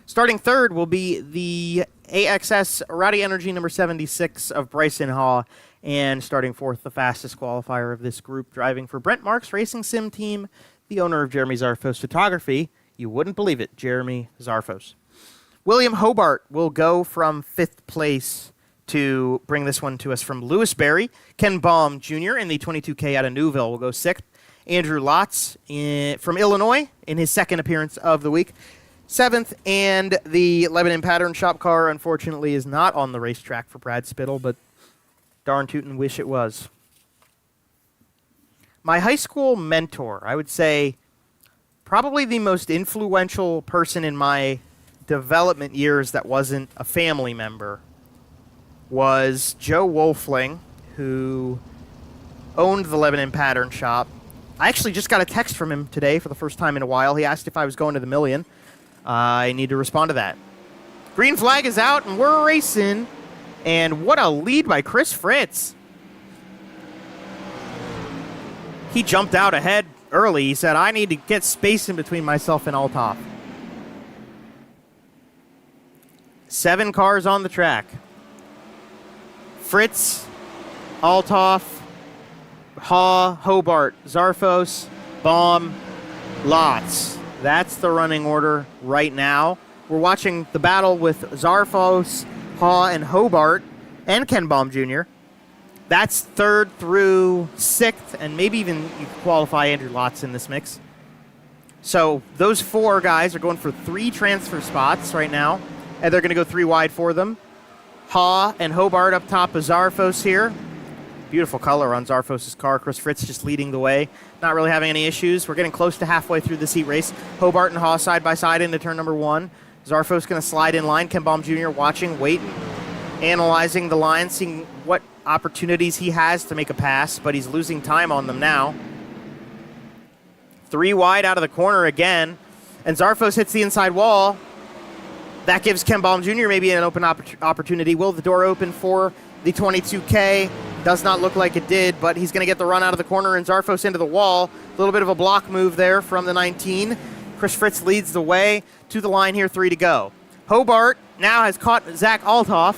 Starting third will be the AXS Rowdy Energy number 76 of Bryson Haw. And starting fourth, the fastest qualifier of this group, driving for Brent Marks Racing Sim Team, the owner of Jeremy Zarfos Photography. You wouldn't believe it, Jeremy Zarfos. William Hobart will go from 5th place to bring this one to us from Lewisberry. Ken Baum Jr. in the 22K out of Newville will go 6th. Andrew Lotz from Illinois in his second appearance of the week, 7th. And the Lebanon Pattern Shop car, unfortunately, is not on the racetrack for Brad Spittle, but darn tootin' wish it was. My high school mentor, I would say probably the most influential person in my development years that wasn't a family member, was Joe Wolfling, who owned the Lebanon Pattern Shop. I actually just got a text from him today for the first time in a while. He asked if I was going to the Million. I need to respond to that. Green flag is out, and we're racing. And what a lead by Chris Fritz. He jumped out ahead early. He said, I need to get space in between myself and Altoff. 7 cars on the track. Fritz, Altoff, Haw, Hobart, Zarfos, Baum, Lotz. That's the running order right now. We're watching the battle with Zarfos, Haw, and Hobart, and Ken Baum Jr. That's 3rd through 6th, and maybe even you can qualify Andrew Lotz in this mix. So those 4 guys are going for 3 transfer spots right now, and they're going to go 3 wide for them. Haw and Hobart up top of Zarfos here. Beautiful color on Zarfos' car. Chris Fritz just leading the way. Not really having any issues. We're getting close to halfway through this heat race. Hobart and Haw side by side into turn number 1. Zarfos going to slide in line. Ken Baum Jr. watching, waiting, analyzing the line, seeing what opportunities he has to make a pass, but he's losing time on them now. 3 wide out of the corner again, and Zarfos hits the inside wall. That gives Ken Baum Jr. maybe an open opportunity. Will the door open for the 22K? Does not look like it did, but he's going to get the run out of the corner, and Zarfos into the wall. A little bit of a block move there from the 19. Chris Fritz leads the way to the line here, 3 to go. Hobart now has caught Zach Altoff.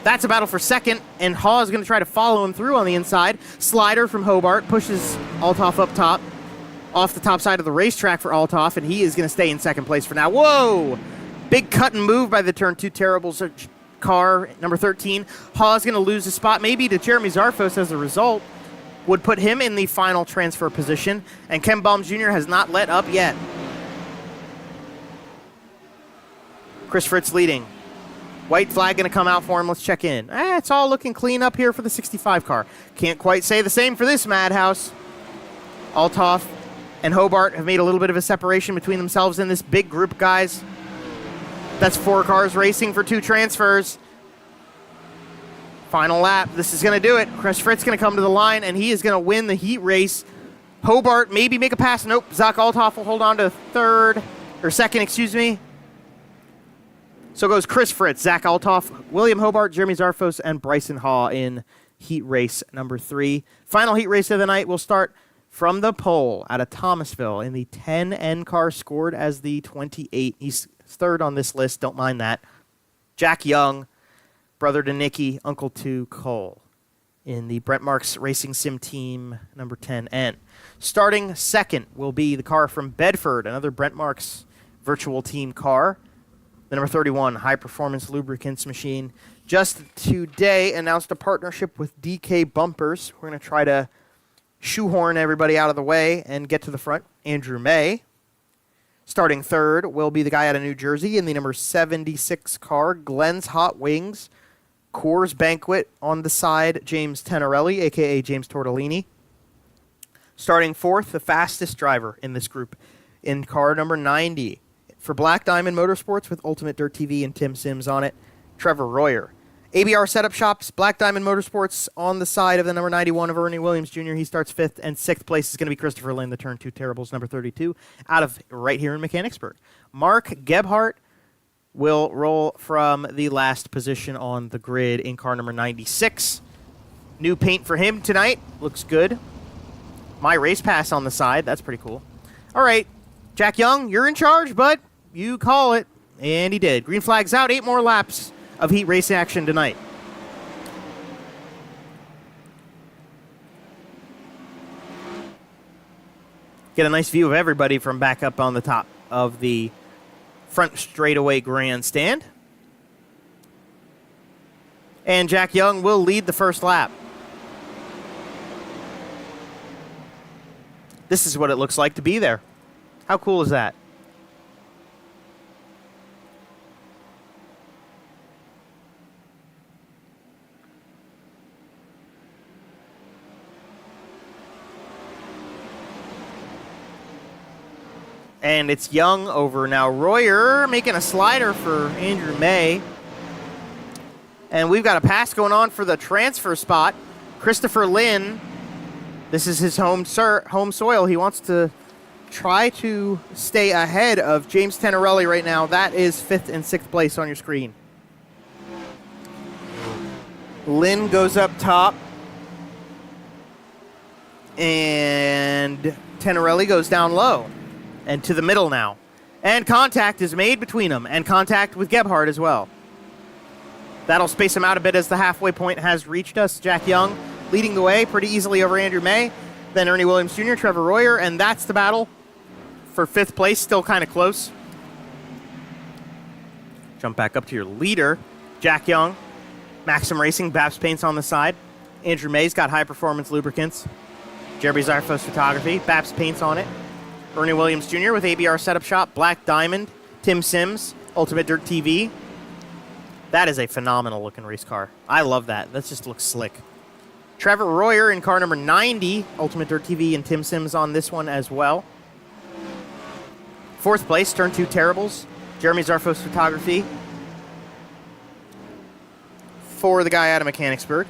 That's a battle for second, and Haw is going to try to follow him through on the inside. Slider from Hobart pushes Altoff up top. off the top side of the racetrack for Althoff, and he is going to stay in second place for now. Whoa! Big cut and move by the Turn 2 Terribles car, number 13. Hawes going to lose a spot, maybe to Jeremy Zarfos as a result. Would put him in the final transfer position, and Ken Baum Jr. has not let up yet. Chris Fritz leading. White flag going to come out for him. Let's check in. It's all looking clean up here for the 65 car. Can't quite say the same for this madhouse. Althoff and Hobart have made a little bit of a separation between themselves in this big group, guys. That's 4 cars racing for 2 transfers. Final lap. This is going to do it. Chris Fritz going to come to the line, and he is going to win the heat race. Hobart maybe make a pass. Nope. Zach Althoff will hold on to second, excuse me. So goes Chris Fritz, Zach Althoff, William Hobart, Jeremy Zarfos, and Bryson Haw in heat race number 3. Final heat race of the night will start from the pole out of Thomasville in the 10N car, scored as the 28. He's third on this list. Don't mind that. Jack Young, brother to Nicky, uncle to Cole, in the Brent Marks Racing Sim Team number 10N. Starting second will be the car from Bedford, another Brent Marks virtual team car. The number 31 High Performance Lubricants machine. Just today announced a partnership with DK Bumpers. We're going to try to shoehorn everybody out of the way and get to the front. Andrew May. Starting third will be the guy out of New Jersey in the number 76 car, Glenn's Hot Wings. Coors Banquet on the side, James Tenorelli, a.k.a. James Tortellini. Starting fourth, the fastest driver in this group in car number 90. For Black Diamond Motorsports with Ultimate Dirt TV and Tim Sims on it, Trevor Royer. ABR Setup Shops, Black Diamond Motorsports on the side of the number 91 of Ernie Williams Jr. He starts 5th, and 6th place is going to be Christopher Lynn, the Turn 2 Terribles, number 32, out of right here in Mechanicsburg. Mark Gebhardt will roll from the last position on the grid in car number 96. New paint for him tonight. Looks good. My race pass on the side. That's pretty cool. All right, Jack Young, you're in charge, bud. You call it. And he did. Green flag's out. 8 more laps of heat race action tonight. Get a nice view of everybody from back up on the top of the front straightaway grandstand. And Jack Young will lead the first lap. This is what it looks like to be there. How cool is that? And it's Young over now. Royer making a slider for Andrew May. And we've got a pass going on for the transfer spot. Christopher Lynn, this is his home soil. He wants to try to stay ahead of James Tenorelli right now. That is 5th and 6th place on your screen. Lynn goes up top. And Tenorelli goes down low. And to the middle now. And contact is made between them. And contact with Gebhardt as well. That'll space him out a bit as the halfway point has reached us. Jack Young leading the way pretty easily over Andrew May. Then Ernie Williams Jr., Trevor Royer. And that's the battle for 5th place. Still kind of close. Jump back up to your leader. Jack Young. Maxim Racing. Babs Paints on the side. Andrew May's got High Performance Lubricants. Jeremy Zarfos Photography. Babs Paints on it. Ernie Williams Jr. with ABR Setup Shop, Black Diamond, Tim Sims, Ultimate Dirt TV. That is a phenomenal looking race car. I love that. That just looks slick. Trevor Royer in car number 90, Ultimate Dirt TV and Tim Sims on this one as well. 4th place, Turn 2 Terribles, Jeremy Zarfos Photography. For the guy out of Mechanicsburg.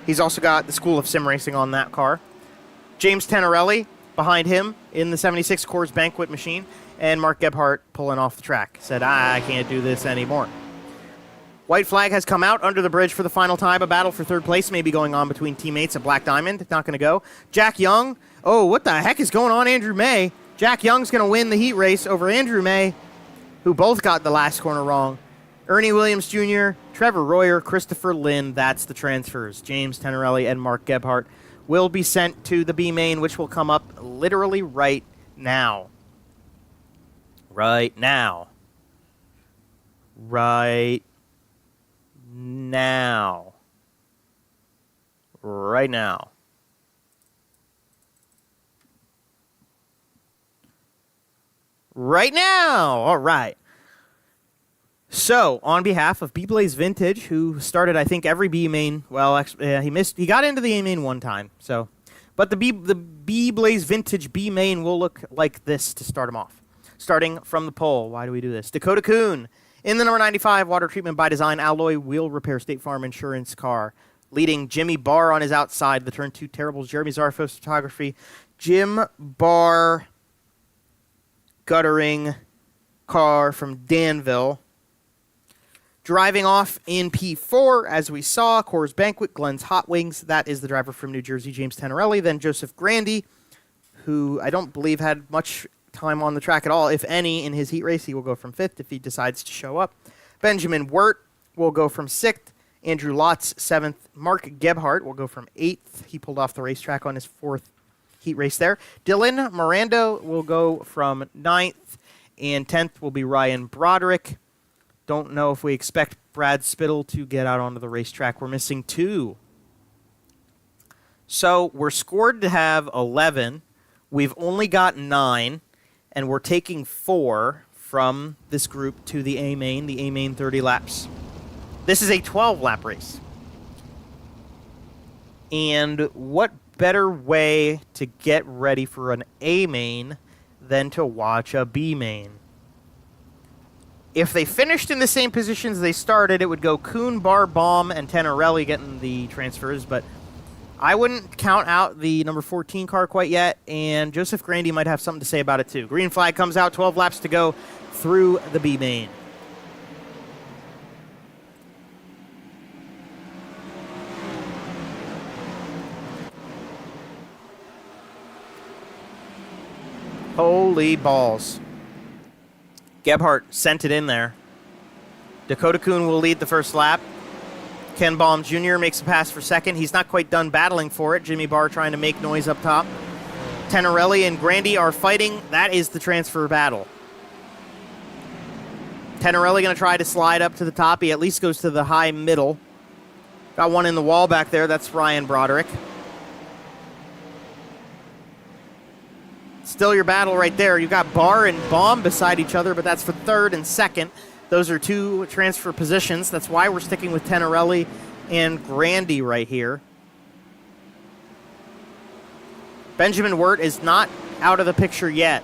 He's also got the School of Sim Racing on that car. James Tenorelli behind him in the 76 Coors Banquet machine, and Mark Gebhardt pulling off the track. Said, I can't do this anymore. White flag has come out under the bridge for the final time. A battle for 3rd place may be going on between teammates at Black Diamond. Not going to go. Jack Young. Oh, what the heck is going on, Andrew May? Jack Young's going to win the heat race over Andrew May, who both got the last corner wrong. Ernie Williams Jr., Trevor Royer, Christopher Lynn. That's the transfers. James Tenorelli and Mark Gebhardt will be sent to the B main, which will come up literally right now. Right now. Right now. Right now. Right now. All right. So, on behalf of B-Blaze Vintage, who started, I think, every B main, well, actually, he got into the A main one time. So, but the B-Blaze Vintage B main will look like this to start him off. Starting from the pole. Why do we do this? Dakota Kuhn in the number 95 water treatment by design alloy wheel repair State Farm insurance car. Leading Jimmy Barr on his outside. The turn 2 terribles. Jeremy Zarfos photography. Jim Barr guttering car from Danville. Driving off in P4, as we saw, Coors Banquet, Glenn's Hot Wings. That is the driver from New Jersey, James Tenorelli. Then Joseph Grandy, who I don't believe had much time on the track at all, if any, in his heat race. He will go from 5th if he decides to show up. Benjamin Wirt will go from 6th. Andrew Lotz, 7th. Mark Gebhardt will go from 8th. He pulled off the racetrack on his 4th heat race there. Dylan Miranda will go from 9th. And 10th will be Ryan Broderick. Don't know if we expect Brad Spittle to get out onto the racetrack. We're missing 2. So we're scored to have 11. We've only got 9. And we're taking 4 from this group to the A main. The A main 30 laps. This is a 12-lap race. And what better way to get ready for an A main than to watch a B main? If they finished in the same positions they started, it would go Kuhn, Barr, Baum, and Tenorelli getting the transfers, but I wouldn't count out the number 14 car quite yet, and Joseph Grandy might have something to say about it too. Green flag comes out, 12 laps to go through the B main. Holy balls. Gebhardt sent it in there. Dakota Kuhn will lead the first lap. Ken Baum Jr. makes a pass for second. He's not quite done battling for it. Jimmy Barr trying to make noise up top. Tenorelli and Grandy are fighting. That is the transfer battle. Tenorelli going to try to slide up to the top. He at least goes to the high middle. Got one in the wall back there. That's Ryan Broderick. Still your battle right there. You've got Barr and Baum beside each other, but that's for third and second. Those are 2 transfer positions. That's why we're sticking with Tenorelli and Grandy right here. Benjamin Wirt is not out of the picture yet.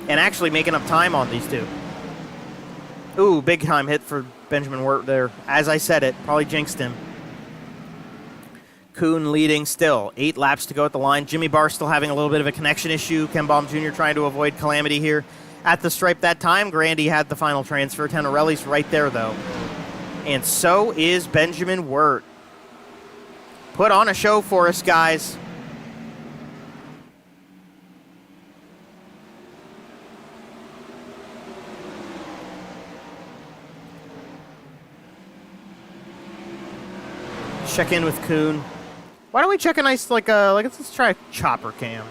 And actually making up time on these 2. Ooh, big time hit for Benjamin Wirt there. As I said it, probably jinxed him. Kuhn leading still. 8 laps to go at the line. Jimmy Barr still having a little bit of a connection issue. Ken Baum Jr. trying to avoid calamity here at the stripe that time. Grandy had the final transfer. Tenorelli's right there, though. And so is Benjamin Wirt. Put on a show for us, guys. Check in with Kuhn. Why don't we check a nice, let's try a chopper cam.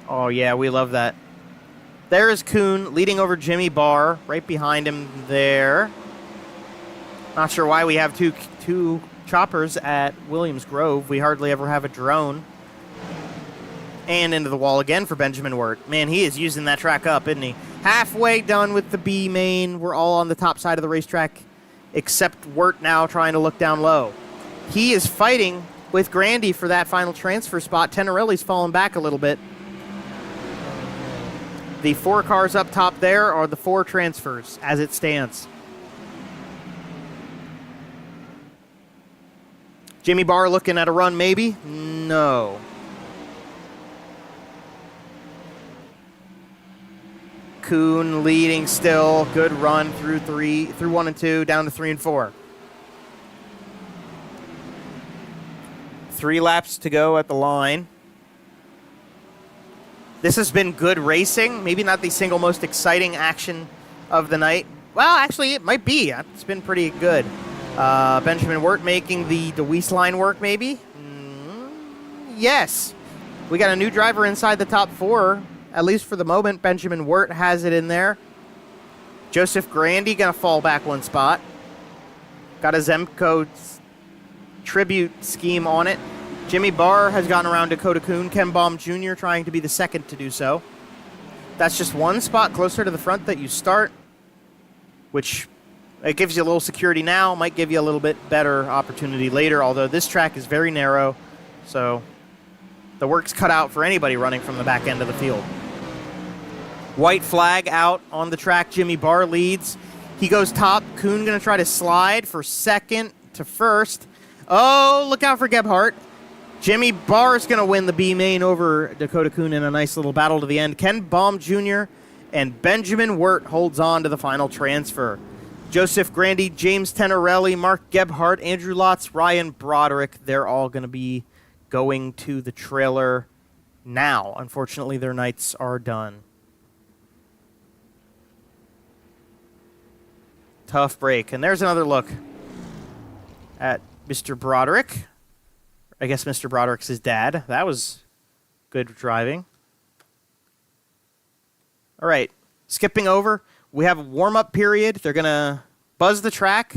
Oh, yeah, we love that. There is Kuhn leading over Jimmy Barr, right behind him there. Not sure why we have two choppers at Williams Grove. We hardly ever have a drone. And into the wall again for Benjamin Wirt. Man, he is using that track up, isn't he? Halfway done with the B main. We're all on the top side of the racetrack, except Wirt now trying to look down low. He is fighting with Grandy for that final transfer spot. Tenorelli's fallen back a little bit. The 4 cars up top there are the 4 transfers as it stands. Jimmy Barr looking at a run maybe? No. Kuhn leading still. Good run through 1 and 2, down to 3 and 4. 3 laps to go at the line. This has been good racing. Maybe not the single most exciting action of the night. Well, actually, it might be. It's been pretty good. Benjamin Wirt making the DeWeese line work, maybe? Yes. We got a new driver inside the top 4, at least for the moment. Benjamin Wirt has it in there. Joseph Grandy going to fall back 1 spot. Got a Zemco tribute scheme on it. Jimmy Barr has gotten around Dakota Kuhn. Ken Baum Jr. trying to be the second to do so. That's just 1 spot closer to the front that you start, which it gives you a little security now, might give you a little bit better opportunity later, although this track is very narrow, so the work's cut out for anybody running from the back end of the field. White flag out on the track. Jimmy Barr leads. He goes top. Kuhn going to try to slide for second to first. Oh, look out for Gebhardt. Jimmy Barr is going to win the B main over Dakota Kuhn in a nice little battle to the end. Ken Baum Jr. and Benjamin Wirt holds on to the final transfer. Joseph Grandy, James Tenorelli, Mark Gebhardt, Andrew Lotz, Ryan Broderick, they're all going to be going to the trailer now. Unfortunately, their nights are done. Tough break. And there's another look at Mr. Broderick. I guess Mr. Broderick's his dad. That was good driving. All right, skipping over. We have a warm-up period. They're going to buzz the track,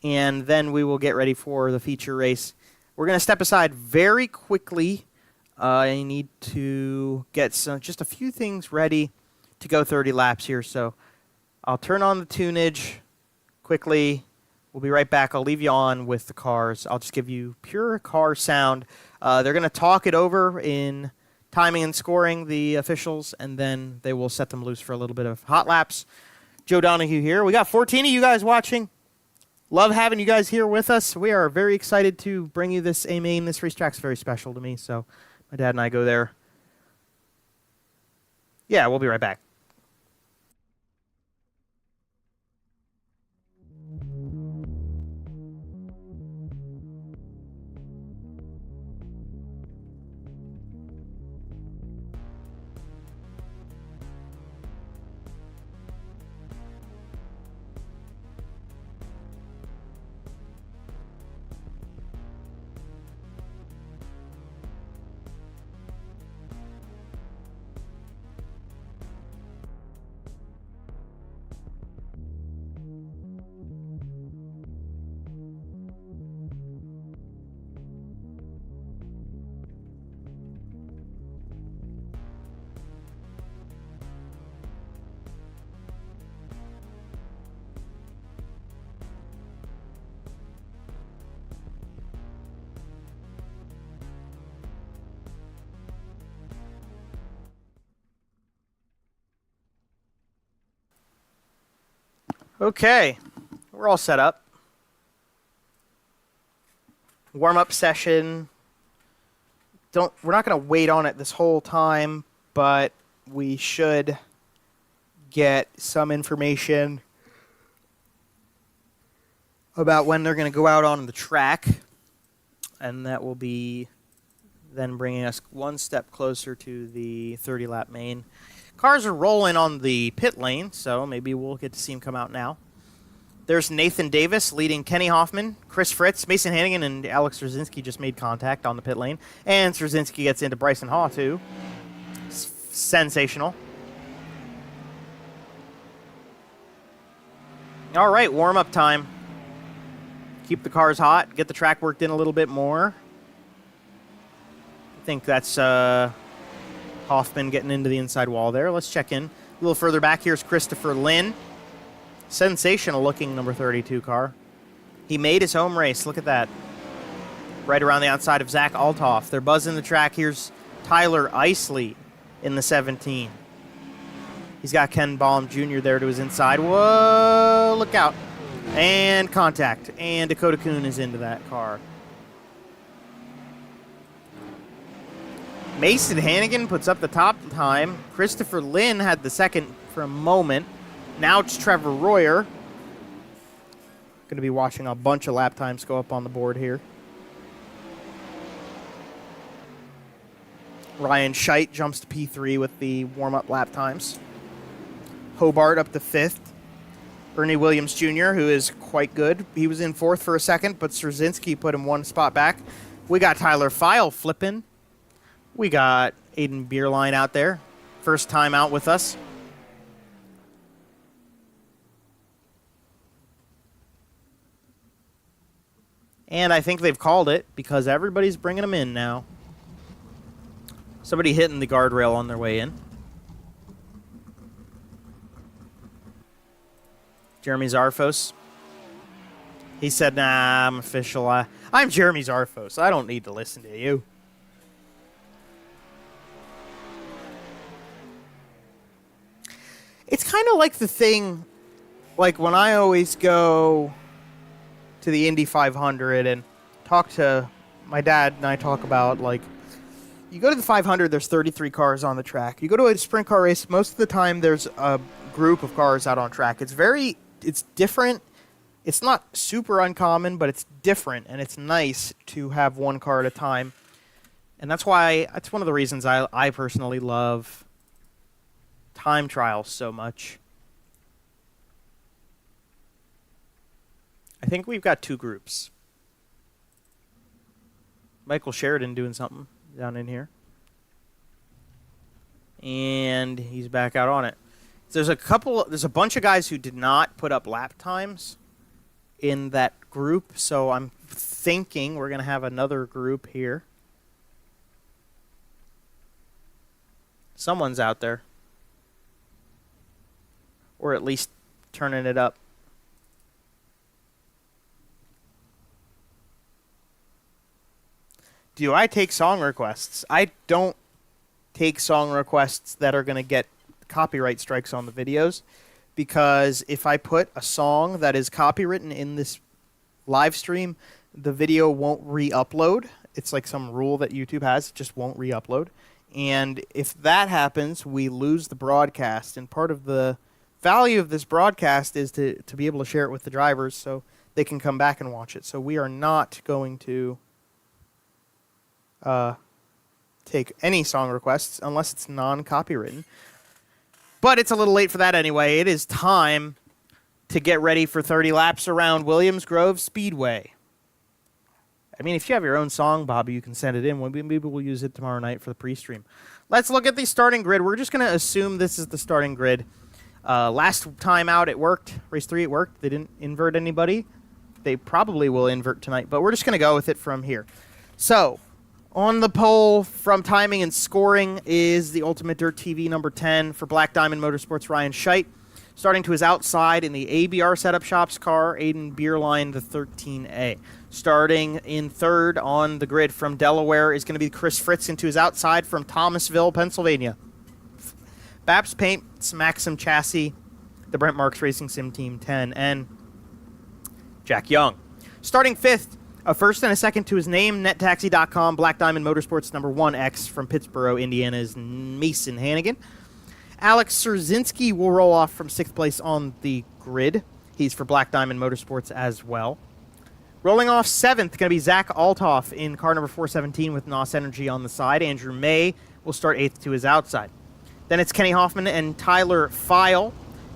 and then we will get ready for the feature race. We're going to step aside very quickly. I need to get just a few things ready to go 30 laps here, so I'll turn on the tunage quickly. We'll be right back. I'll leave you on with the cars. I'll just give you pure car sound. They're going to talk it over in timing and scoring, the officials, and then they will set them loose for a little bit of hot laps. Joe Donahue here. We got 14 of you guys watching. Love having you guys here with us. We are very excited to bring you this A-Main. This racetrack's very special to me, so my dad and I go there. Yeah, we'll be right back. Okay, we're all set up. Warm-up session. We're not going to wait on it this whole time, but we should get some information about when they're going to go out on the track, and that will be then bringing us one step closer to the 30-lap main. Cars are rolling on the pit lane, so maybe we'll get to see him come out now. There's Nathan Davis leading Kenny Hoffman, Chris Fritz, Mason Hannigan, and Alex Straczynski just made contact on the pit lane. And Straczynski gets into Bryson Haw, too. Sensational. All right, warm-up time. Keep the cars hot, get the track worked in a little bit more. I think that's Hoffman getting into the inside wall there. Let's check in. A little further back, here's Christopher Lynn. Sensational-looking number 32 car. He made his home race. Look at that. Right around the outside of Zach Althoff. They're buzzing the track. Here's Tyler Isley in the 17. He's got Ken Baum Jr. there to his inside. Whoa, look out. And contact. And Dakota Kuhn is into that car. Mason Hannigan puts up the top time. Christopher Lynn had the second for a moment. Now it's Trevor Royer. Going to be watching a bunch of lap times go up on the board here. Ryan Scheidt jumps to P3 with the warm-up lap times. Hobart up to 5th. Ernie Williams Jr., who is quite good. He was in 4th for a second, but Straczynski put him one spot back. We got Tyler File flipping. We got Aiden Beerline out there. First time out with us. And I think they've called it because everybody's bringing them in now. Somebody hitting the guardrail on their way in. Jeremy Zarfos. He said, nah, I'm official. I'm Jeremy Zarfos. I don't need to listen to you. It's kind of like the thing, like when I always go to the Indy 500 and talk to my dad and I talk about, like, you go to the 500, there's 33 cars on the track. You go to a sprint car race, most of the time there's a group of cars out on track. It's different. It's not super uncommon, but it's different, and it's nice to have one car at a time. And that's one of the reasons I personally love time trials so much. I think we've got two groups. Michael Sheridan doing something down in here. And he's back out on it. There's a bunch of guys who did not put up lap times in that group, so I'm thinking we're going to have another group here. Someone's out there. Or at least turning it up. Do I take song requests? I don't take song requests that are going to get copyright strikes on the videos, because if I put a song that is copywritten in this live stream, the video won't re-upload. It's like some rule that YouTube has. It just won't re-upload. And if that happens, we lose the broadcast. And part of the value of this broadcast is to be able to share it with the drivers so they can come back and watch it. So we are not going to take any song requests unless it's non-copywritten. But it's a little late for that anyway. It is time to get ready for 30 laps around Williams Grove Speedway. I mean, if you have your own song, Bobby, you can send it in. Maybe we'll use it tomorrow night for the pre-stream. Let's look at the starting grid. We're just going to assume this is the starting grid. Last time out, it worked. Race 3, it worked. They didn't invert anybody. They probably will invert tonight, but we're just going to go with it from here. So, on the pole from timing and scoring is the Ultimate Dirt TV number 10 for Black Diamond Motorsports, Ryan Scheidt. Starting to his outside in the ABR Setup Shops car, Aiden Beerline, the 13A. Starting in third on the grid from Delaware is going to be Chris Fritzen to his outside from Thomasville, Pennsylvania. Babs Paints, Maxim Chassis, the Brent Marks Racing Sim Team 10, and Jack Young. Starting fifth, a first and a second to his name, NetTaxi.com, Black Diamond Motorsports number 1X from Pittsboro, Indiana's Mason Hannigan. Alex Szerzynski will roll off from 6th place on the grid. He's for Black Diamond Motorsports as well. Rolling off 7th, going to be Zach Althoff in car number 417 with NOS Energy on the side. Andrew May will start 8th to his outside. Then it's Kenny Hoffman and Tyler File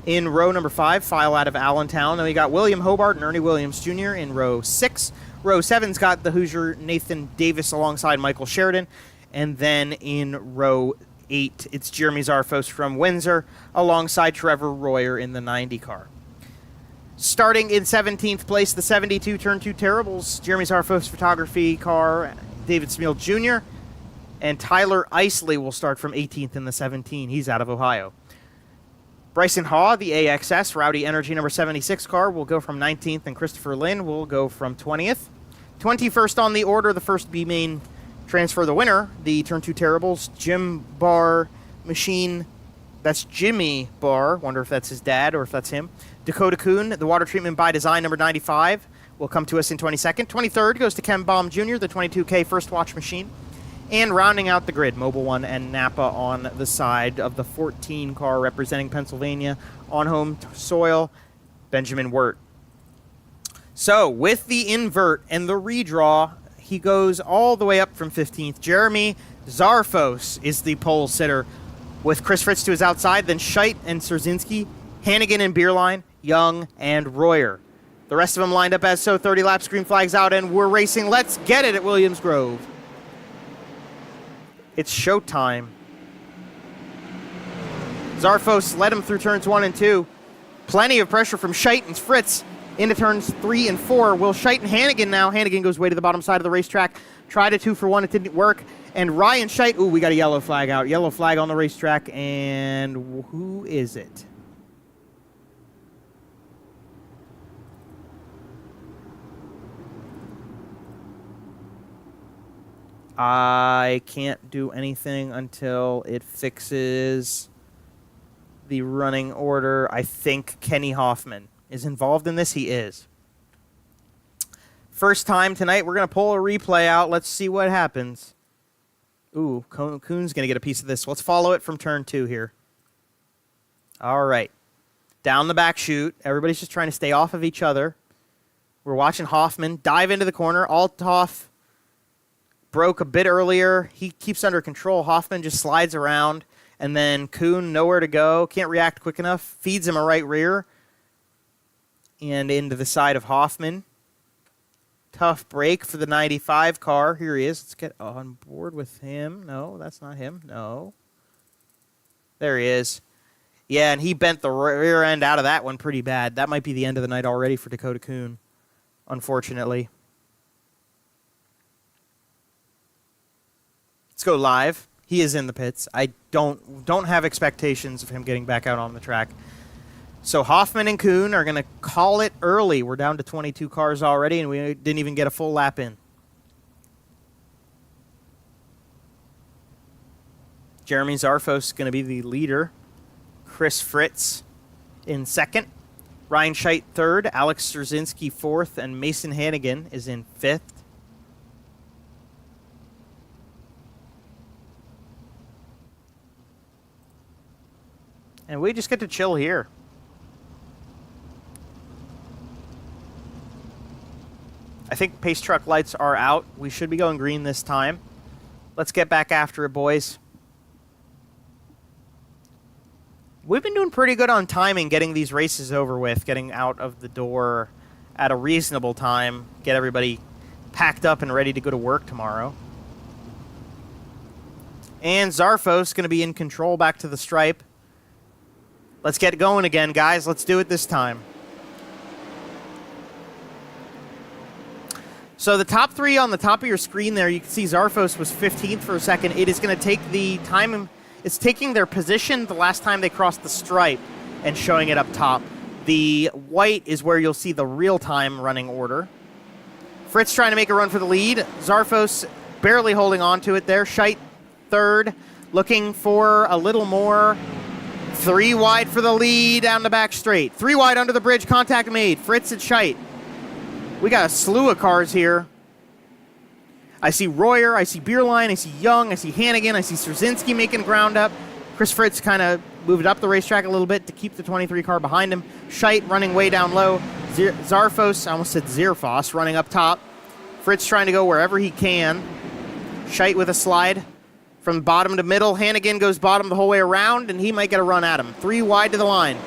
in row number 5, File out of Allentown. Then we got William Hobart and Ernie Williams Jr. in row 6. Row 7's got the Hoosier Nathan Davis alongside Michael Sheridan. And then in row 8, it's Jeremy Zarfos from Windsor alongside Trevor Royer in the 90 car. Starting in 17th place, the 72 Turn 2 Terribles, Jeremy Zarfos photography car, David Smeal Jr., and Tyler Isley will start from 18th in the 17. He's out of Ohio. Bryson Haw, the AXS Rowdy Energy number 76 car, will go from 19th, and Christopher Lynn will go from 20th. 21st on the order, the first B-main transfer, the winner, the Turn 2 Terribles, Jim Barr Machine. That's Jimmy Barr. Wonder if that's his dad or if that's him. Dakota Kuhn, the Water Treatment by Design number 95, will come to us in 22nd. 23rd goes to Ken Baum Jr., the 22K First Watch Machine. And rounding out the grid, Mobil 1 and Napa on the side of the 14 car representing Pennsylvania on home soil, Benjamin Wirt. So, with the invert and the redraw, he goes all the way up from 15th. Jeremy Zarfos is the pole sitter with Chris Fritz to his outside, then Scheidt and Szerzynski, Hannigan and Beerline, Young and Royer. The rest of them lined up as so, 30 laps, green flags out, and we're racing. Let's get it at Williams Grove. It's showtime. Zarfos led him through turns 1 and 2. Plenty of pressure from Scheidt and Fritz into turns 3 and 4. Will Scheidt and Hannigan now. Hannigan goes way to the bottom side of the racetrack. Tried a 2 for 1. It didn't work. And Ryan Scheidt, ooh, we got a yellow flag out. Yellow flag on the racetrack. And who is it? I can't do anything until it fixes the running order. I think Kenny Hoffman is involved in this. He is. First time tonight. We're going to pull a replay out. Let's see what happens. Ooh, Kuhn's going to get a piece of this. Let's follow it from turn 2 here. All right. Down the back chute. Everybody's just trying to stay off of each other. We're watching Hoffman dive into the corner. Althoff broke a bit earlier. He keeps under control. Hoffman just slides around. And then Kuhn, nowhere to go. Can't react quick enough. Feeds him a right rear. And into the side of Hoffman. Tough break for the 95 car. Here he is. Let's get on board with him. No, that's not him. No. There he is. Yeah, and he bent the rear end out of that one pretty bad. That might be the end of the night already for Dakota Kuhn, unfortunately. Let's go live. He is in the pits. I don't have expectations of him getting back out on the track. So Hoffman and Kuhn are going to call it early. We're down to 22 cars already, and we didn't even get a full lap in. Jeremy Zarfos is going to be the leader. Chris Fritz in second. Ryan Scheidt third. Alex Strzezinski fourth. And Mason Hannigan is in fifth. And we just get to chill here. I think pace truck lights are out. We should be going green this time. Let's get back after it, boys. We've been doing pretty good on timing, getting these races over with, getting out of the door at a reasonable time, get everybody packed up and ready to go to work tomorrow. And Zarfos going to be in control back to the stripe. Let's get going again, guys. Let's do it this time. So the top 3 on the top of your screen there, you can see Zarfos was 15th for a second. It is going to take the time. It's taking their position the last time they crossed the stripe and showing it up top. The white is where you'll see the real-time running order. Fritz trying to make a run for the lead. Zarfos barely holding on to it there. Scheidt third, looking for a little more. 3 wide for the lead down the back straight. 3 wide under the bridge, contact made. Fritz and Scheidt. We got a slew of cars here. I see Royer, I see Bierlein, I see Young, I see Hannigan, I see Strzezinski making ground up. Chris Fritz kind of moved up the racetrack a little bit to keep the 23 car behind him. Scheidt running way down low. Zarfos, I almost said Zerfos, running up top. Fritz trying to go wherever he can. Scheidt with a slide from bottom to middle. Hannigan goes bottom the whole way around, and he might get a run at him. 3 wide to the line.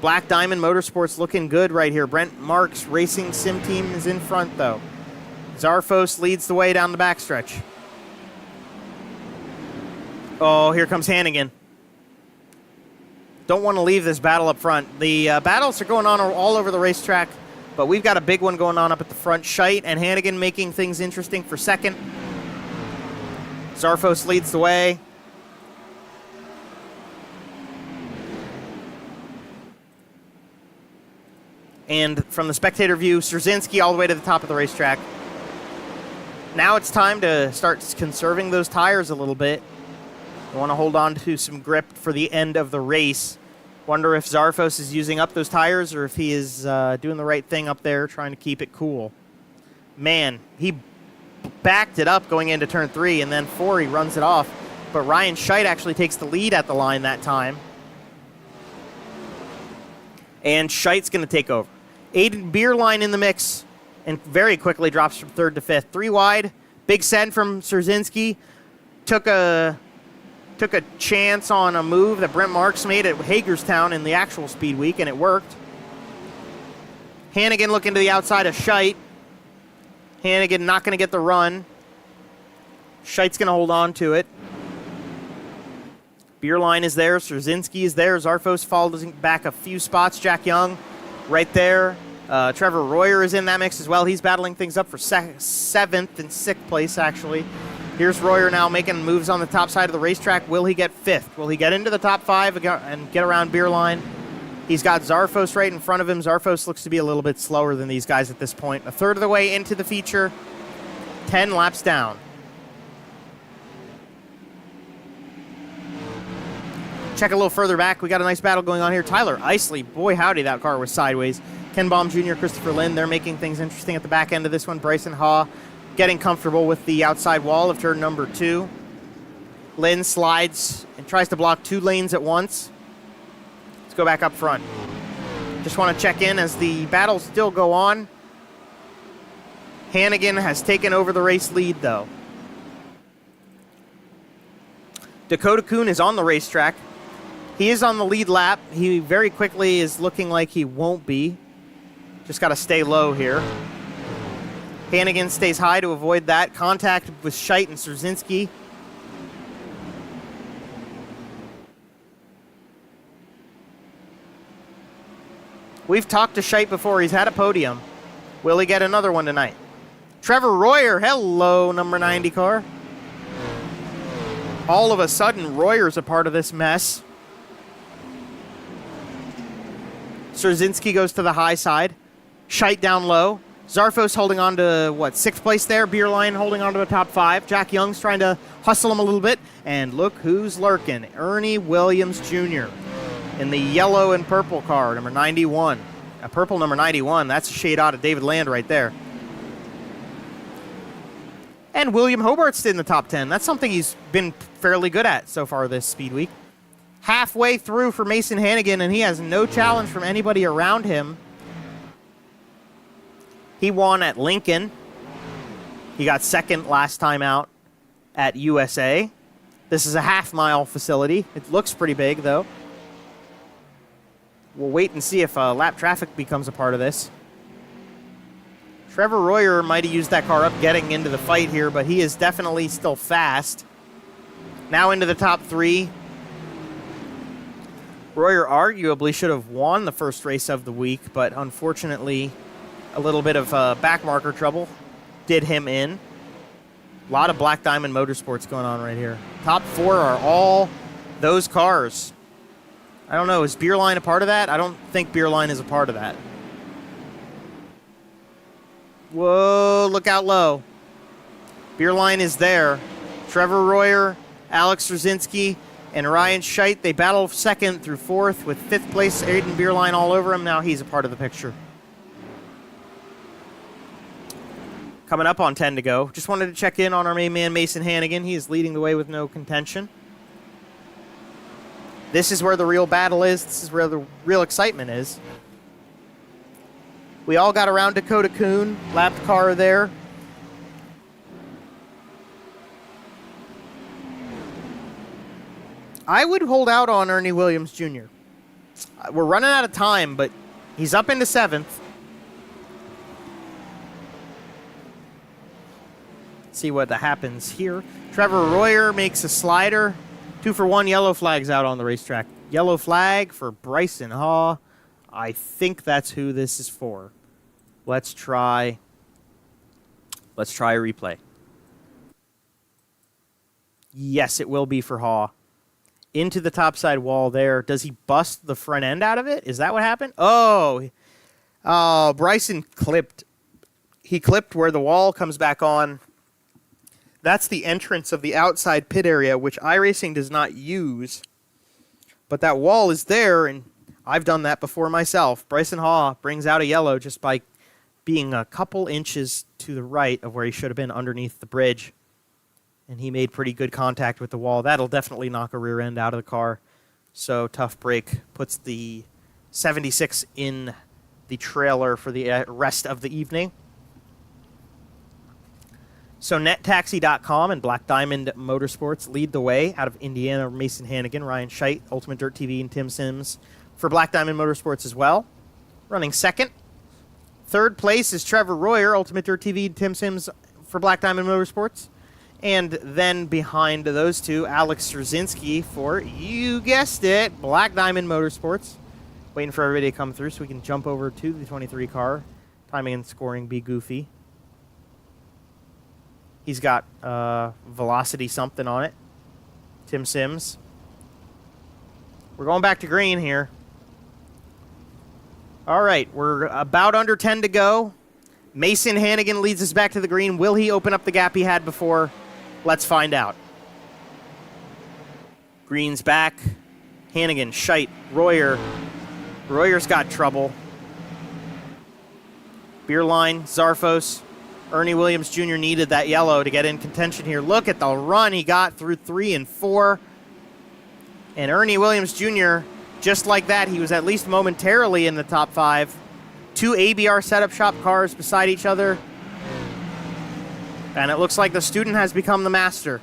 Black Diamond Motorsports looking good right here. Brent Marks Racing Sim Team is in front, though. Zarfos leads the way down the backstretch. Oh, here comes Hannigan. Don't want to leave this battle up front. The battles are going on all over the racetrack, but we've got a big one going on up at the front. Scheidt and Hannigan making things interesting for second. Zarfos leads the way. And from the spectator view, Strzezinski all the way to the top of the racetrack. Now it's time to start conserving those tires a little bit. I want to hold on to some grip for the end of the race. Wonder if Zarfos is using up those tires or if he is doing the right thing up there, trying to keep it cool. Man, he backed it up going into turn 3, and then 4 he runs it off. But Ryan Scheidt actually takes the lead at the line that time. And Scheidt's going to take over. Aiden Bierlein in the mix and very quickly drops from 3rd to 5th. 3 wide. Big send from Strzezinski. Took a chance on a move that Brent Marks made at Hagerstown in the actual Speedweek, and it worked. Hannigan looking to the outside of Scheidt. Hannigan not going to get the run. Scheit's going to hold on to it. Beerline is there. Strzezinski is there. Zarfos falls back a few spots. Jack Young right there. Trevor Royer is in that mix as well. He's battling things up for 7th and 6th place, actually. Here's Royer now making moves on the top side of the racetrack. Will he get 5th? Will he get into the top 5 and get around Beerline? He's got Zarfos right in front of him. Zarfos looks to be a little bit slower than these guys at this point. A third of the way into the feature. 10 laps down. Check a little further back. We got a nice battle going on here. Tyler Isley, boy howdy, that car was sideways. Ken Baum Jr., Christopher Lynn, they're making things interesting at the back end of this one. Bryson Haw getting comfortable with the outside wall of turn number 2. Lynn slides and tries to block 2 lanes at once. Let's go back up front. Just want to check in as the battles still go on. Hannigan has taken over the race lead, though. Dakota Kuhn is on the racetrack. He is on the lead lap. He very quickly is looking like he won't be. Just got to stay low here. Hannigan stays high to avoid that. Contact with Scheidt and Strzezinski. We've talked to Scheidt before. He's had a podium. Will he get another one tonight? Trevor Royer, hello, number 90 car. All of a sudden, Royer's a part of this mess. Strzezinski goes to the high side. Scheidt down low. Zarfos holding on to, what, 6th place there. Beerline holding on to the top 5. Jack Young's trying to hustle him a little bit. And look who's lurking. Ernie Williams Jr. in the yellow and purple car, number 91. A purple number 91. That's a shade out of David Land right there. And William Hobart's in the top 10. That's something he's been fairly good at so far this speed week. Halfway through for Mason Hannigan, and he has no challenge from anybody around him. He won at Lincoln. He got 2nd last time out at USA. This is a half-mile facility. It looks pretty big, though. We'll wait and see if lap traffic becomes a part of this. Trevor Royer might have used that car up getting into the fight here, but he is definitely still fast. Now into the top 3. Royer arguably should have won the first race of the week, but unfortunately, a little bit of back marker trouble did him in. A lot of Black Diamond Motorsports going on right here. Top 4 are all those cars. I don't know, is Beerline a part of that? I don't think Beerline is a part of that. Whoa, look out low. Beerline is there. Trevor Royer, Alex Strzezinski, and Ryan Scheidt, they battle 2nd through 4th with 5th place Aiden Beerline all over him. Now he's a part of the picture. Coming up on 10 to go. Just wanted to check in on our main man, Mason Hannigan. He is leading the way with no contention. This is where the real battle is. This is where the real excitement is. We all got around Dakota Kuhn, lapped car there. I would hold out on Ernie Williams Jr. We're running out of time, but he's up into 7th. See what happens here. Trevor Royer makes a slider. 2-for-1 yellow flags out on the racetrack. Yellow flag for Bryson Haw. I think that's who this is for. Let's try a replay. Yes, it will be for Haw. Into the topside wall there. Does he bust the front end out of it? Is that what happened? Oh, Bryson clipped. He clipped where the wall comes back on. That's the entrance of the outside pit area, which iRacing does not use. But that wall is there, and I've done that before myself. Bryson Haw brings out a yellow just by being a couple inches to the right of where he should have been underneath the bridge. And he made pretty good contact with the wall. That'll definitely knock a rear end out of the car. So tough break puts the 76 in the trailer for the rest of the evening. So NetTaxi.com and Black Diamond Motorsports lead the way out of Indiana. Mason Hannigan, Ryan Scheidt, Ultimate Dirt TV, and Tim Sims for Black Diamond Motorsports as well. Running 2nd. 3rd place is Trevor Royer, Ultimate Dirt TV, and Tim Sims for Black Diamond Motorsports. And then behind those two, Alex Straczynski for, you guessed it, Black Diamond Motorsports. Waiting for everybody to come through so we can jump over to the 23 car. Timing and scoring be goofy. He's got velocity something on it. Tim Sims. We're going back to green here. All right, we're about under 10 to go. Mason Hannigan leads us back to the green. Will he open up the gap he had before? Let's find out. Green's back. Hannigan, Scheidt, Royer. Royer's got trouble. Beerline, Zarfos. Ernie Williams Jr. needed that yellow to get in contention here. Look at the run he got through 3 and 4. And Ernie Williams Jr., just like that, he was at least momentarily in the top 5. 2 ABR setup shop cars beside each other. And it looks like the student has become the master.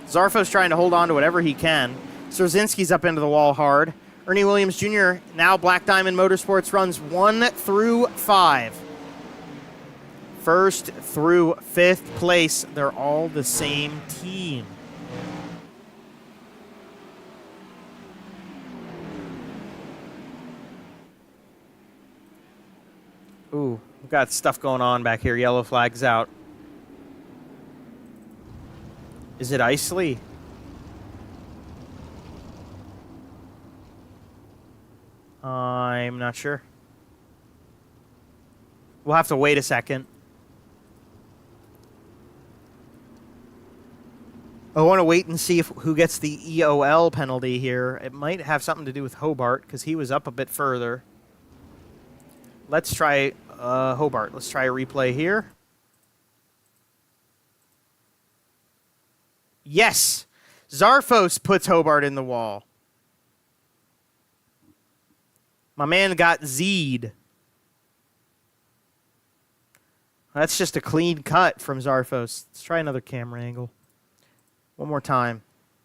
Zarfo's trying to hold on to whatever he can. Straczynski's up into the wall hard. Ernie Williams Jr., now Black Diamond Motorsports, runs 1 through 5. First through 5th place, they're all the same team. Ooh, we've got stuff going on back here. Yellow flag's out. Is it Isley? I'm not sure. We'll have to wait a second. I want to wait and see who gets the EOL penalty here. It might have something to do with Hobart because he was up a bit further. Let's try Hobart. Let's try a replay here. Yes! Zarfos puts Hobart in the wall. My man got Z'd. That's just a clean cut from Zarfos. Let's try another camera angle. One more time.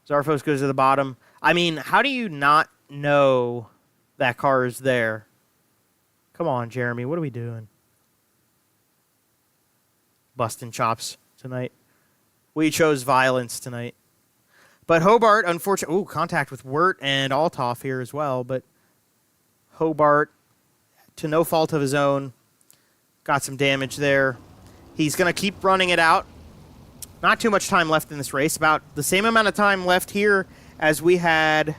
Zarfos goes to the bottom. I mean, how do you not know that car is there? Come on, Jeremy. What are we doing? Busting chops tonight. We chose violence tonight. But Hobart, unfortunately... Ooh, contact with Wirt and Althoff here as well. But Hobart, to no fault of his own, got some damage there. He's going to keep running it out. Not too much time left in this race. About the same amount of time left here as we had...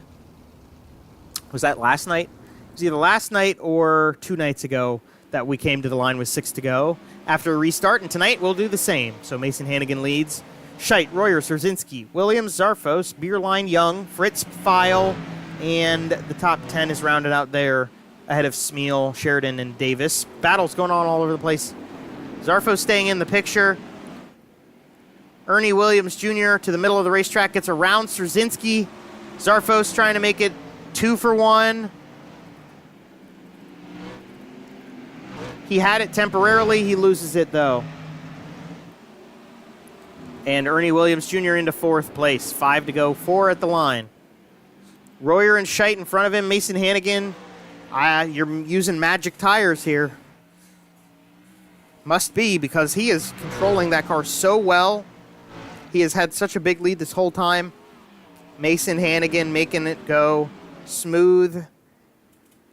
Was that last night? It was either last night or 2 nights ago that we came to the line with 6 to go. After a restart, and tonight we'll do the same. So Mason Hannigan leads. Scheidt, Royer, Straczynski, Williams, Zarfos, Beerline, Young, Fritz, File, and the top 10 is rounded out there ahead of Smeal, Sheridan, and Davis. Battles going on all over the place. Zarfos staying in the picture. Ernie Williams Jr. to the middle of the racetrack gets around Straczynski. Zarfos trying to make it 2 for 1. He had it temporarily. He loses it, though. And Ernie Williams Jr. into 4th place. 5 to go. 4 at the line. Royer and Scheidt in front of him. Mason Hannigan. You're using magic tires here. Must be, because he is controlling that car so well. He has had such a big lead this whole time. Mason Hannigan making it go smooth.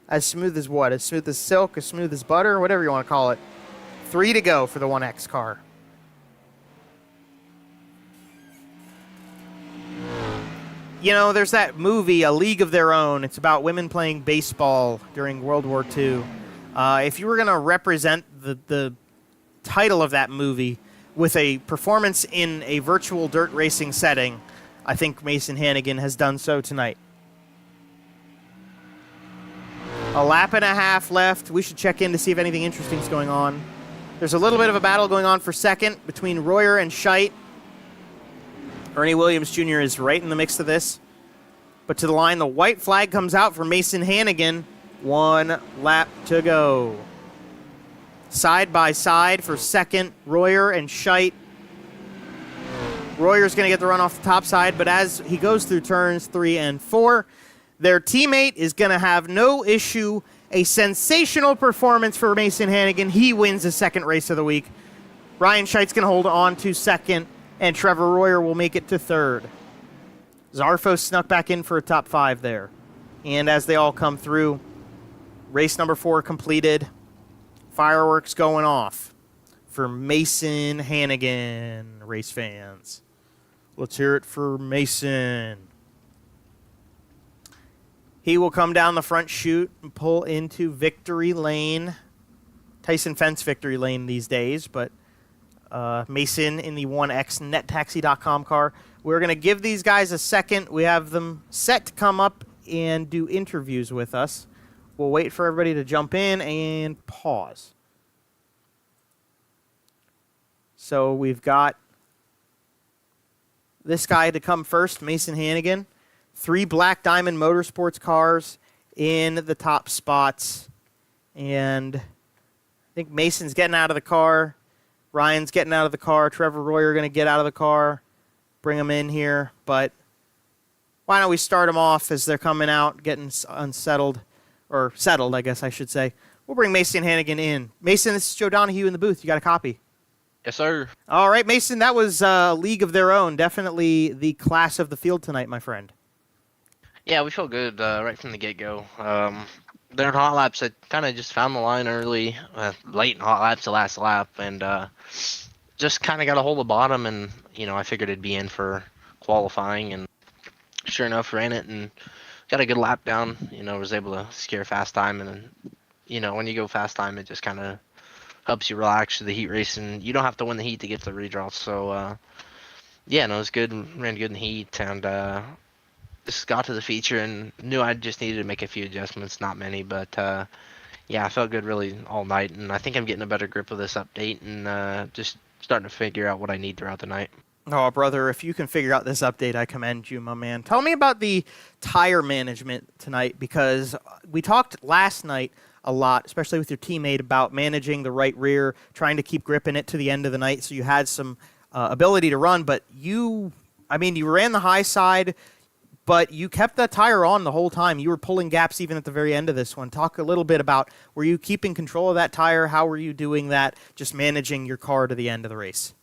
As smooth as what? As smooth as silk, as smooth as butter, whatever you want to call it. 3 to go for the 1X car. You know, there's that movie, A League of Their Own. It's about women playing baseball during World War II. If you were going to represent the title of that movie with a performance in a virtual dirt racing setting, I think Mason Hannigan has done so tonight. A lap and a half left. We should check in to see if anything interesting is going on. There's a little bit of a battle going on for second between Royer and Scheidt. Ernie Williams Jr. is right in the mix of this. But to the line, the white flag comes out for Mason Hannigan. 1 lap to go. Side by side for second, Royer and Scheidt. Royer's going to get the run off the top side, but as he goes through turns 3 and 4, their teammate is going to have no issue. A sensational performance for Mason Hannigan. He wins the second race of the week. Ryan Scheit's going to hold on to second, and Trevor Royer will make it to third. Zarfo snuck back in for a top 5 there. And as they all come through, race number 4 completed. Fireworks going off for Mason Hannigan, race fans. Let's hear it for Mason. He will come down the front chute and pull into victory lane. Tyson Fence victory lane these days, but Mason in the 1X nettaxi.com car. We're going to give these guys a second. We have them set to come up and do interviews with us. We'll wait for everybody to jump in and pause. So we've got this guy to come first, Mason Hannigan. 3 Black Diamond Motorsports cars in the top spots. And I think Mason's getting out of the car. Ryan's getting out of the car. Trevor Royer going to get out of the car. Bring them in here. But why don't we start them off as they're coming out, getting unsettled. Or settled, I guess I should say. We'll bring Mason Hannigan in. Mason, this is Joe Donahue in the booth. You got a copy? Yes, sir. All right, Mason, that was a league of their own. Definitely the class of the field tonight, my friend. Yeah, we felt good right from the get-go. During hot laps, I kind of just found the line early, late in hot laps, the last lap, and just kind of got a hold of the bottom, and, I figured it'd be in for qualifying, and sure enough, ran it, and got a good lap down, was able to secure fast time, and then, when you go fast time, it just kind of helps you relax to the heat race, and you don't have to win the heat to get to the redraw, so, it was good, ran good in the heat, and just got to the feature and knew I just needed to make a few adjustments, not many, but I felt good really all night, and I think I'm getting a better grip of this update, and just starting to figure out what I need throughout the night. Oh, brother, if you can figure out this update, I commend you, my man. Tell me about the tire management tonight, because we talked last night a lot, especially with your teammate, about managing the right rear, trying to keep gripping it to the end of the night so you had some ability to run, but you ran the high side, but you kept that tire on the whole time. You were pulling gaps even at the very end of this one. Talk a little bit about, were you keeping control of that tire? How were you doing that, just managing your car to the end of the race?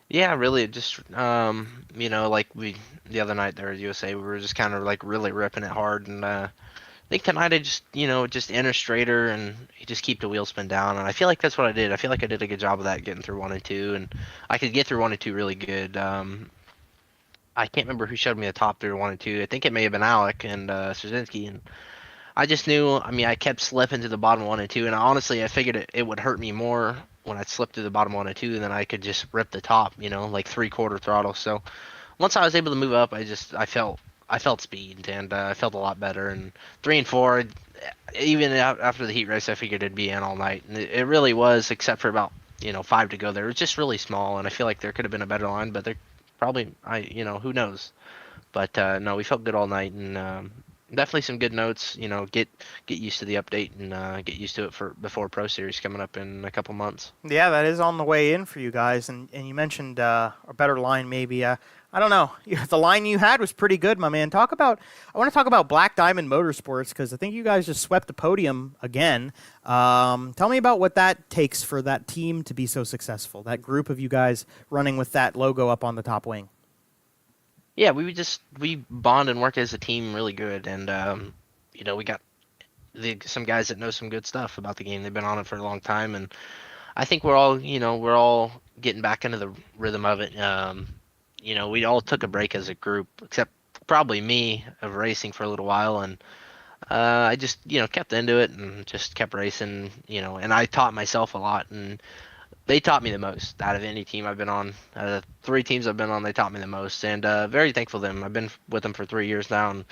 Yeah, really, just, like the other night there at USA, we were just kind of like really ripping it hard. And I think tonight I just, just enter straighter and you just keep the wheel spin down. And I feel like that's what I did. I feel like I did a good job of that, getting through 1 and 2. And I could get through 1 and 2 really good. I can't remember who showed me the top through 1 and 2. I think it may have been Alec and Straczynski. And I just knew, I kept slipping to the bottom 1 and 2. And honestly, I figured it would hurt me more when I slipped through the bottom 1 and 2, and then I could just rip the top, like 3/4 throttle. So once I was able to move up, I felt speed, and I felt a lot better. And 3 and 4, even after the heat race, I figured it'd be in all night, and it really was, except for about 5 to go there. It was just really small, and I feel like there could have been a better line, but there probably, who knows. But no, we felt good all night, and definitely some good notes. Get used to the update and get used to it for before Pro Series coming up in a couple months. Yeah, that is on the way in for you guys. And you mentioned a better line maybe. I don't know. The line you had was pretty good, my man. I want to talk about Black Diamond Motorsports, because I think you guys just swept the podium again. Tell me about what that takes for that team to be so successful, that group of you guys running with that logo up on the top wing. Yeah, we bond and work as a team really good, and we got some guys that know some good stuff about the game. They've been on it for a long time, and I think we're all getting back into the rhythm of it. We all took a break as a group, except probably me, of racing for a little while, and I just kept into it and just kept racing, and I taught myself a lot, and they taught me the most out of any team I've been on. Out of the 3 teams I've been on, they taught me the most, and very thankful to them. I've been with them for 3 years now, and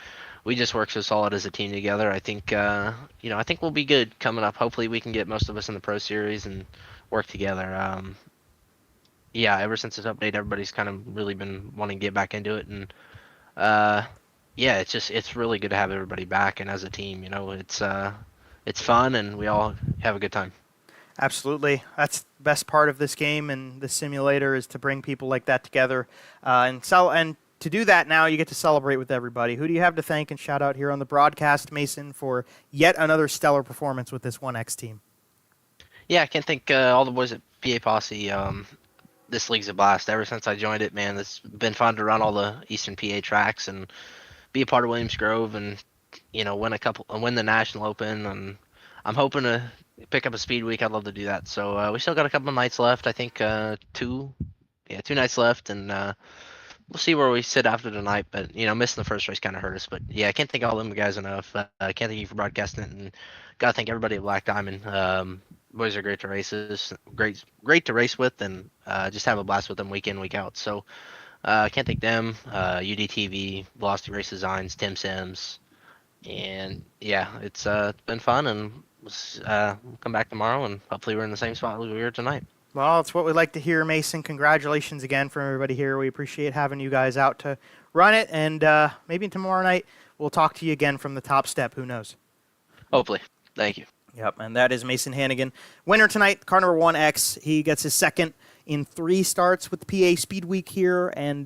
we just work so solid as a team together. I think I think we'll be good coming up. Hopefully we can get most of us in the Pro Series and work together. Ever since this update, everybody's kind of really been wanting to get back into it, and it's really good to have everybody back, and as a team, it's fun, and we all have a good time. Absolutely. That's the best part of this game and the simulator, is to bring people like that together. And to do that now, you get to celebrate with everybody. Who do you have to thank and shout out here on the broadcast, Mason, for yet another stellar performance with this 1X team? Yeah, I can't thank all the boys at PA Posse. This league's a blast. Ever since I joined it, man, it's been fun to run all the Eastern PA tracks and be a part of Williams Grove and win the National Open. And I'm hoping to pick up a speed week. I'd love to do that. So we still got a couple of nights left. I think two nights left, and we'll see where we sit after tonight. But missing the first race kind of hurt us. But yeah, I can't thank all them guys enough. I can't thank you for broadcasting it, and gotta thank everybody at Black Diamond. Boys are great to great to race with, and just have a blast with them week in, week out. So can't thank them. UDTV, Velocity Race Designs, Tim Sims, and yeah, it's been fun, and we'll come back tomorrow, and hopefully we're in the same spot we were tonight. Well, it's what we like to hear, Mason. Congratulations again from everybody here. We appreciate having you guys out to run it, and maybe tomorrow night we'll talk to you again from the top step. Who knows? Hopefully. Thank you. Yep, and that is Mason Hannigan. Winner tonight, car number 1X. He gets his second in 3 starts with the PA Speedweek here and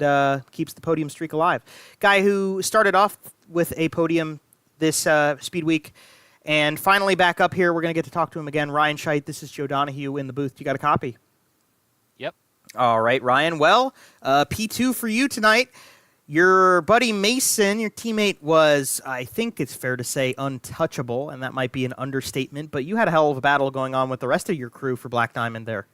keeps the podium streak alive. Guy who started off with a podium this Speedweek and finally back up here. We're going to get to talk to him again. Ryan Scheit, this is Joe Donahue in the booth. You got a copy? Yep. All right, Ryan. Well, P2 for you tonight. Your buddy Mason, your teammate, was, I think it's fair to say, untouchable, and that might be an understatement, but you had a hell of a battle going on with the rest of your crew for Black Diamond there.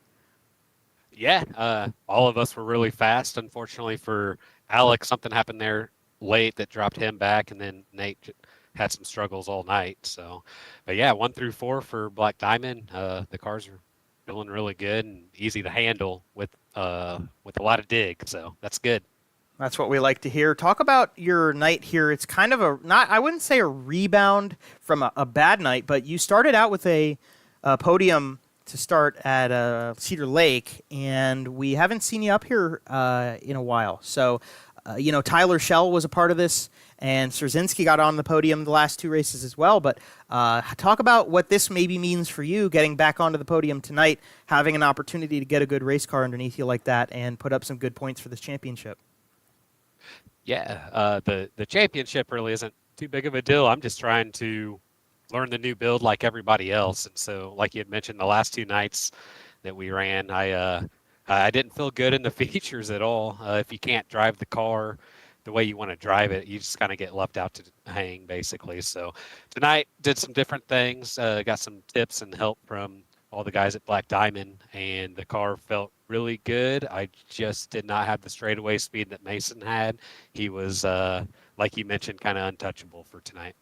Yeah, all of us were really fast. Unfortunately for Alex, something happened there late that dropped him back, and then Nate had some struggles all night. So, but yeah, 1 through 4 for Black Diamond. The cars are feeling really good and easy to handle with a lot of dig. So that's good. That's what we like to hear. Talk about your night here. It's kind of I wouldn't say a rebound from a bad night, but you started out with a podium to start at Cedar Lake, and we haven't seen you up here in a while. So, Tyler Schell was a part of this, and Szerzynski got on the podium the last 2 races as well. But talk about what this maybe means for you getting back onto the podium tonight, having an opportunity to get a good race car underneath you like that and put up some good points for this championship. Yeah, the championship really isn't too big of a deal. I'm just trying to learn the new build like everybody else. And so, like you had mentioned, the last 2 nights that we ran, I didn't feel good in the features at all. If you can't drive the car the way you want to drive it, you just kind of get left out to hang, basically. So tonight, did some different things, got some tips and help from all the guys at Black Diamond, and the car felt really good. I just did not have the straightaway speed that Mason had. He was, like you mentioned, kind of untouchable for tonight.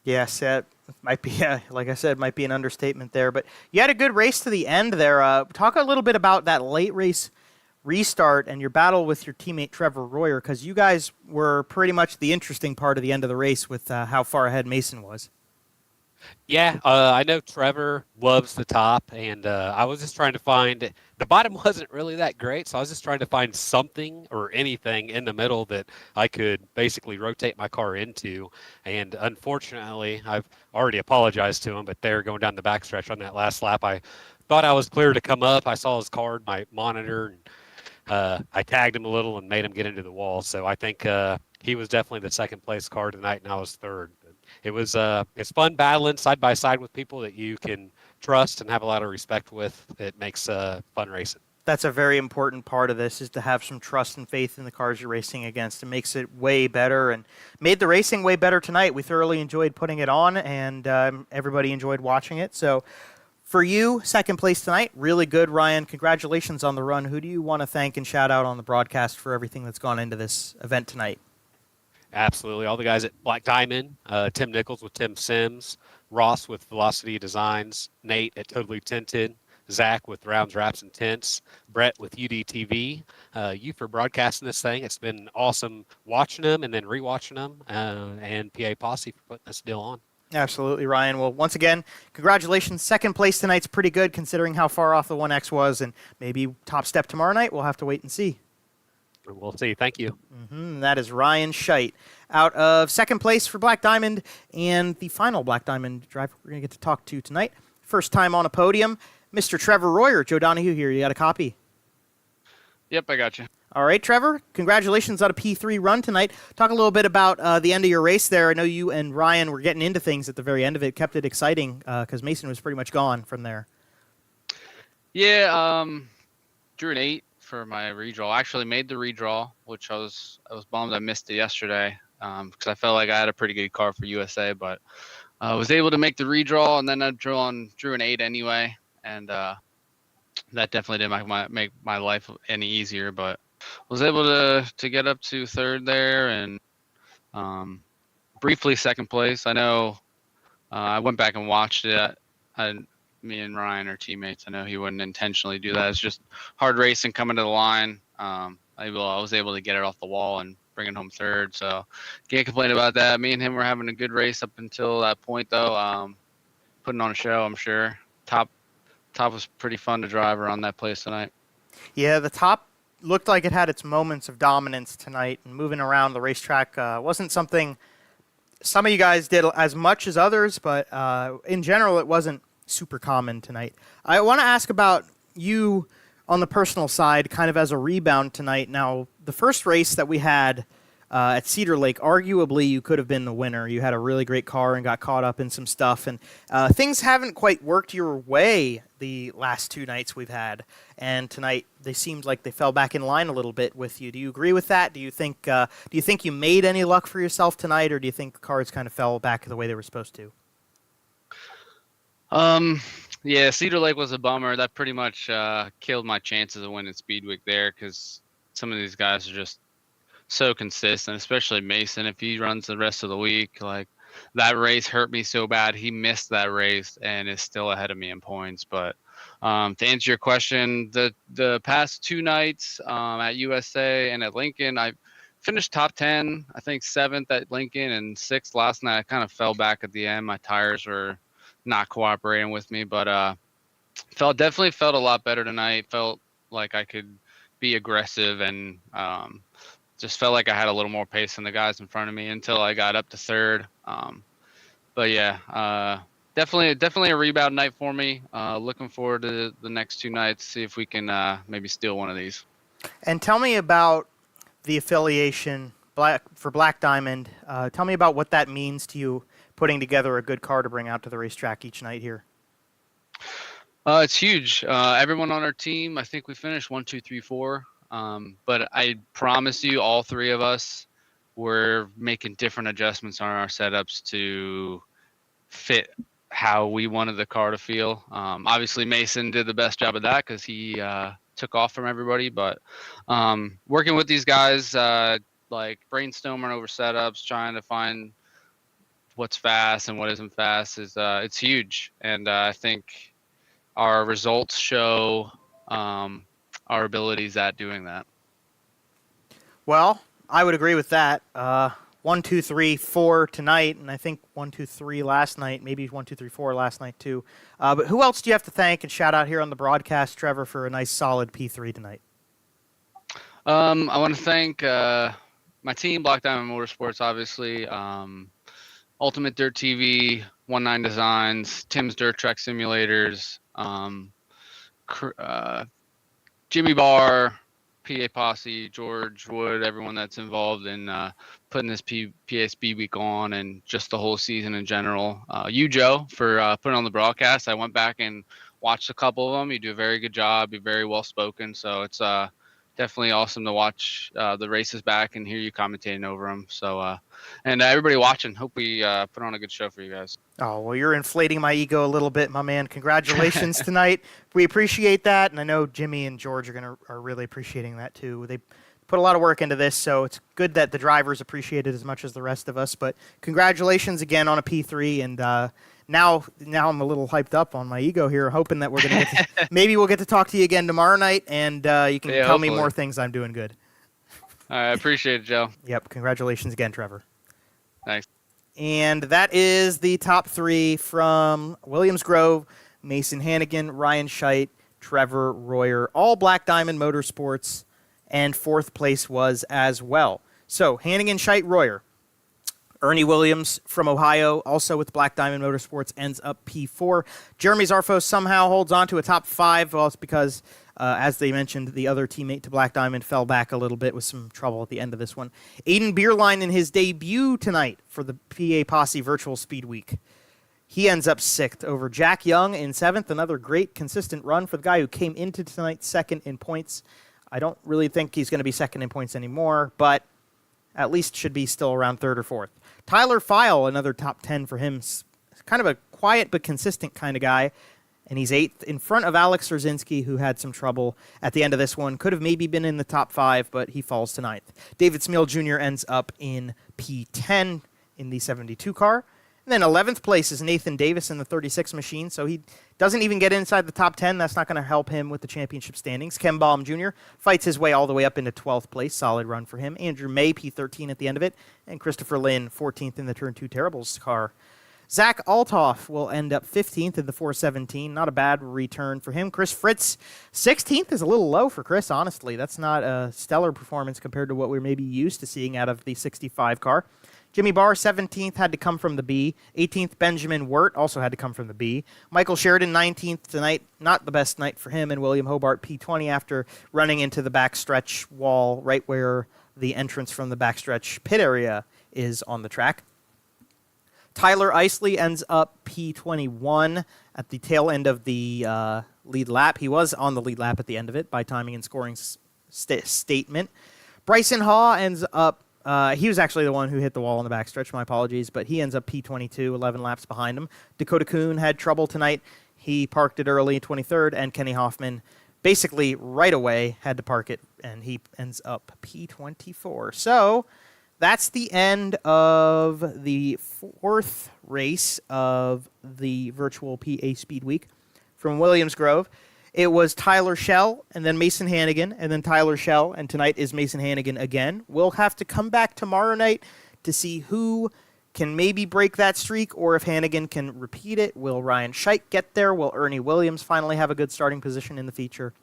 Yes, that might be, like I said, might be an understatement there. But you had a good race to the end there. Talk a little bit about that late race restart and your battle with your teammate Trevor Royer, because you guys were pretty much the interesting part of the end of the race with how far ahead Mason was. Yeah, I know Trevor loves the top, and I was just trying to find – the bottom wasn't really that great, so I was just trying to find something or anything in the middle that I could basically rotate my car into. And unfortunately, I've already apologized to him, but they're going down the backstretch on that last lap. I thought I was clear to come up. I saw his card, my monitor, and I tagged him a little and made him get into the wall. So I think he was definitely the second-place car tonight, and I was third. It's fun battling side by side with people that you can trust and have a lot of respect with. It makes fun racing. That's a very important part of this, is to have some trust and faith in the cars you're racing against. It makes it way better and made the racing way better tonight. We thoroughly enjoyed putting it on, and everybody enjoyed watching it. So for you, second place tonight, really good, Ryan. Congratulations on the run. Who do you want to thank and shout out on the broadcast for everything that's gone into this event tonight? Absolutely. All the guys at Black Diamond, Tim Nichols with Tim Sims, Ross with Velocity Designs, Nate at Totally Tinted, Zach with Rounds, Wraps, and Tints, Brett with UDTV, you for broadcasting this thing. It's been awesome watching them and then rewatching them, and PA Posse for putting this deal on. Absolutely, Ryan. Well, once again, congratulations. Second place tonight's pretty good considering how far off the 1X was, and maybe top step tomorrow night. We'll have to wait and see. We'll see. Thank you. That is Ryan Scheit out of second place for Black Diamond, and the final Black Diamond driver we're going to get to talk to tonight. First time on a podium, Mr. Trevor Royer. Joe Donahue here. You got a copy? Yep, I got you. All right, Trevor. Congratulations on a P3 run tonight. Talk a little bit about the end of your race there. I know you and Ryan were getting into things at the very end of it. Kept it exciting because Mason was pretty much gone from there. Yeah, drew an 8 for my redraw. I actually made the redraw, which I was bummed I missed it yesterday because I felt like I had a pretty good car for USA, but I was able to make the redraw, and then I drew an 8 anyway, and that definitely didn't make my life any easier, but was able to get up to third there and briefly second place. I know I went back and watched it. Me and Ryan are teammates. I know he wouldn't intentionally do that. It's just hard racing coming to the line. I was able to get it off the wall and bring it home third, so can't complain about that. Me and him were having a good race up until that point, though. Putting on a show, I'm sure. Top was pretty fun to drive around that place tonight. Yeah, the top looked like it had its moments of dominance tonight, and moving around the racetrack wasn't something some of you guys did as much as others, but in general, it wasn't super common tonight. I want to ask about you on the personal side, kind of as a rebound tonight. Now, the first race that we had at Cedar Lake, arguably you could have been the winner. You had a really great car and got caught up in some stuff, and things haven't quite worked your way the last two nights we've had. And tonight they seemed like they fell back in line a little bit with you. Do you agree with that? Do you think you made any luck for yourself tonight, or do you think the cars kind of fell back the way they were supposed to? Yeah, Cedar Lake was a bummer. That pretty much killed my chances of winning Speedweek there because some of these guys are just so consistent, especially Mason. If he runs the rest of the week, like that race hurt me so bad. He missed that race and is still ahead of me in points. But to answer your question, the past two nights at USA and at Lincoln, I finished top 10, I think 7th at Lincoln and 6th last night. I kind of fell back at the end. My tires were not cooperating with me, but definitely felt a lot better tonight. Felt like I could be aggressive and just felt like I had a little more pace than the guys in front of me until I got up to third. But yeah, definitely a rebound night for me. Looking forward to the next two nights, see if we can maybe steal one of these. And tell me about the affiliation for Black Diamond. Tell me about what that means to you, putting together a good car to bring out to the racetrack each night here. It's huge. Everyone on our team, I think we finished 1, 2, 3, 4. But I promise you, all three of us were making different adjustments on our setups to fit how we wanted the car to feel. Obviously, Mason did the best job of that because he took off from everybody. But working with these guys, like brainstorming over setups, trying to find what's fast and what isn't fast is it's huge. And I think our results show our abilities at doing that. Well, I would agree with that. 1, 2, 3, 4 tonight, and I think 1, 2, 3 last night, maybe 1, 2, 3, 4 last night too. But who else do you have to thank and shout out here on the broadcast, Trevor, for a nice solid P3 tonight? I want to thank my team, Black Diamond Motorsports, obviously, Ultimate Dirt TV, 19 Designs, Tim's Dirt Track Simulators, Jimmy Barr, PA Posse, George Wood, everyone that's involved in putting this PA Speedweek on and just the whole season in general. You, Joe, for putting on the broadcast. I went back and watched a couple of them. You do a very good job. You're very well spoken. So it's definitely awesome to watch the races back and hear you commentating over them. So, and everybody watching, hope we put on a good show for you guys. Oh, well, you're inflating my ego a little bit, my man. Congratulations tonight. We appreciate that, and I know Jimmy and George are really appreciating that too. They put a lot of work into this, so it's good that the drivers appreciate it as much as the rest of us. But congratulations again on a P3, and now I'm a little hyped up on my ego here, hoping that we're gonna maybe we'll get to talk to you again tomorrow night, and you can tell me more things I'm doing good. All right, I appreciate it, Joe. Yep, congratulations again, Trevor. Thanks. And that is the top 3 from Williams Grove: Mason Hannigan, Ryan Scheidt, Trevor Royer, all Black Diamond Motorsports, and 4th place was as well. So Hannigan, Scheidt, Royer. Ernie Williams from Ohio, also with Black Diamond Motorsports, ends up P4. Jeremy Zarfos somehow holds on to a top 5. Well, it's because, as they mentioned, the other teammate to Black Diamond fell back a little bit with some trouble at the end of this one. Aiden Bierlein in his debut tonight for the PA Posse Virtual Speedweek. He ends up 6th over Jack Young in 7th. Another great, consistent run for the guy who came into tonight 2nd in points. I don't really think he's going to be 2nd in points anymore, but at least should be still around 3rd or 4th. Tyler File, another top 10 for him. Kind of a quiet but consistent kind of guy. And he's 8th in front of Alex Rzinski, who had some trouble at the end of this one. Could have maybe been in the top 5, but he falls to 9th. David Smeal Jr. ends up in P10 in the 72 car. And then 11th place is Nathan Davis in the 36 machine, so he doesn't even get inside the top 10. That's not going to help him with the championship standings. Ken Baum Jr. fights his way all the way up into 12th place. Solid run for him. Andrew May, P13 at the end of it. And Christopher Lynn, 14th in the Turn 2 Terribles car. Zach Althoff will end up 15th in the 417. Not a bad return for him. Chris Fritz, 16th is a little low for Chris, honestly. That's not a stellar performance compared to what we're maybe used to seeing out of the 65 car. Jimmy Barr, 17th, had to come from the B. 18th, Benjamin Wirt, also had to come from the B. Michael Sheridan, 19th tonight. Not the best night for him. And William Hobart, P20, after running into the backstretch wall right where the entrance from the backstretch pit area is on the track. Tyler Isley ends up P21 at the tail end of the lead lap. He was on the lead lap at the end of it by timing and scoring statement. Bryson Haw ends up, he was actually the one who hit the wall on the backstretch, my apologies, but he ends up P22, 11 laps behind him. Dakota Kuhn had trouble tonight. He parked it early, 23rd, and Kenny Hoffman basically right away had to park it, and he ends up P24. So that's the end of the 4th race of the Virtual PA Speedweek from Williams Grove. It was Tyler Schell, and then Mason Hannigan, and then Tyler Schell, and tonight is Mason Hannigan again. We'll have to come back tomorrow night to see who can maybe break that streak, or if Hannigan can repeat it. Will Ryan Scheidt get there? Will Ernie Williams finally have a good starting position in the feature?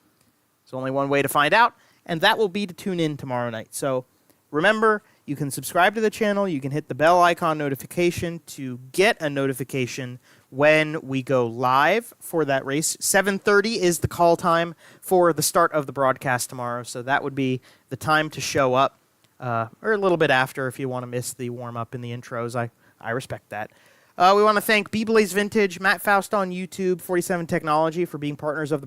There's only one way to find out, and that will be to tune in tomorrow night. So remember, you can subscribe to the channel. You can hit the bell icon notification to get a notification when we go live for that race. 7:30 is the call time for the start of the broadcast tomorrow, so that would be the time to show up, or a little bit after if you want to miss the warm-up and the intros. I respect that. We want to thank B-Blaze Vintage, Matt Faust on YouTube, 47 Technology for being partners of the broadcast.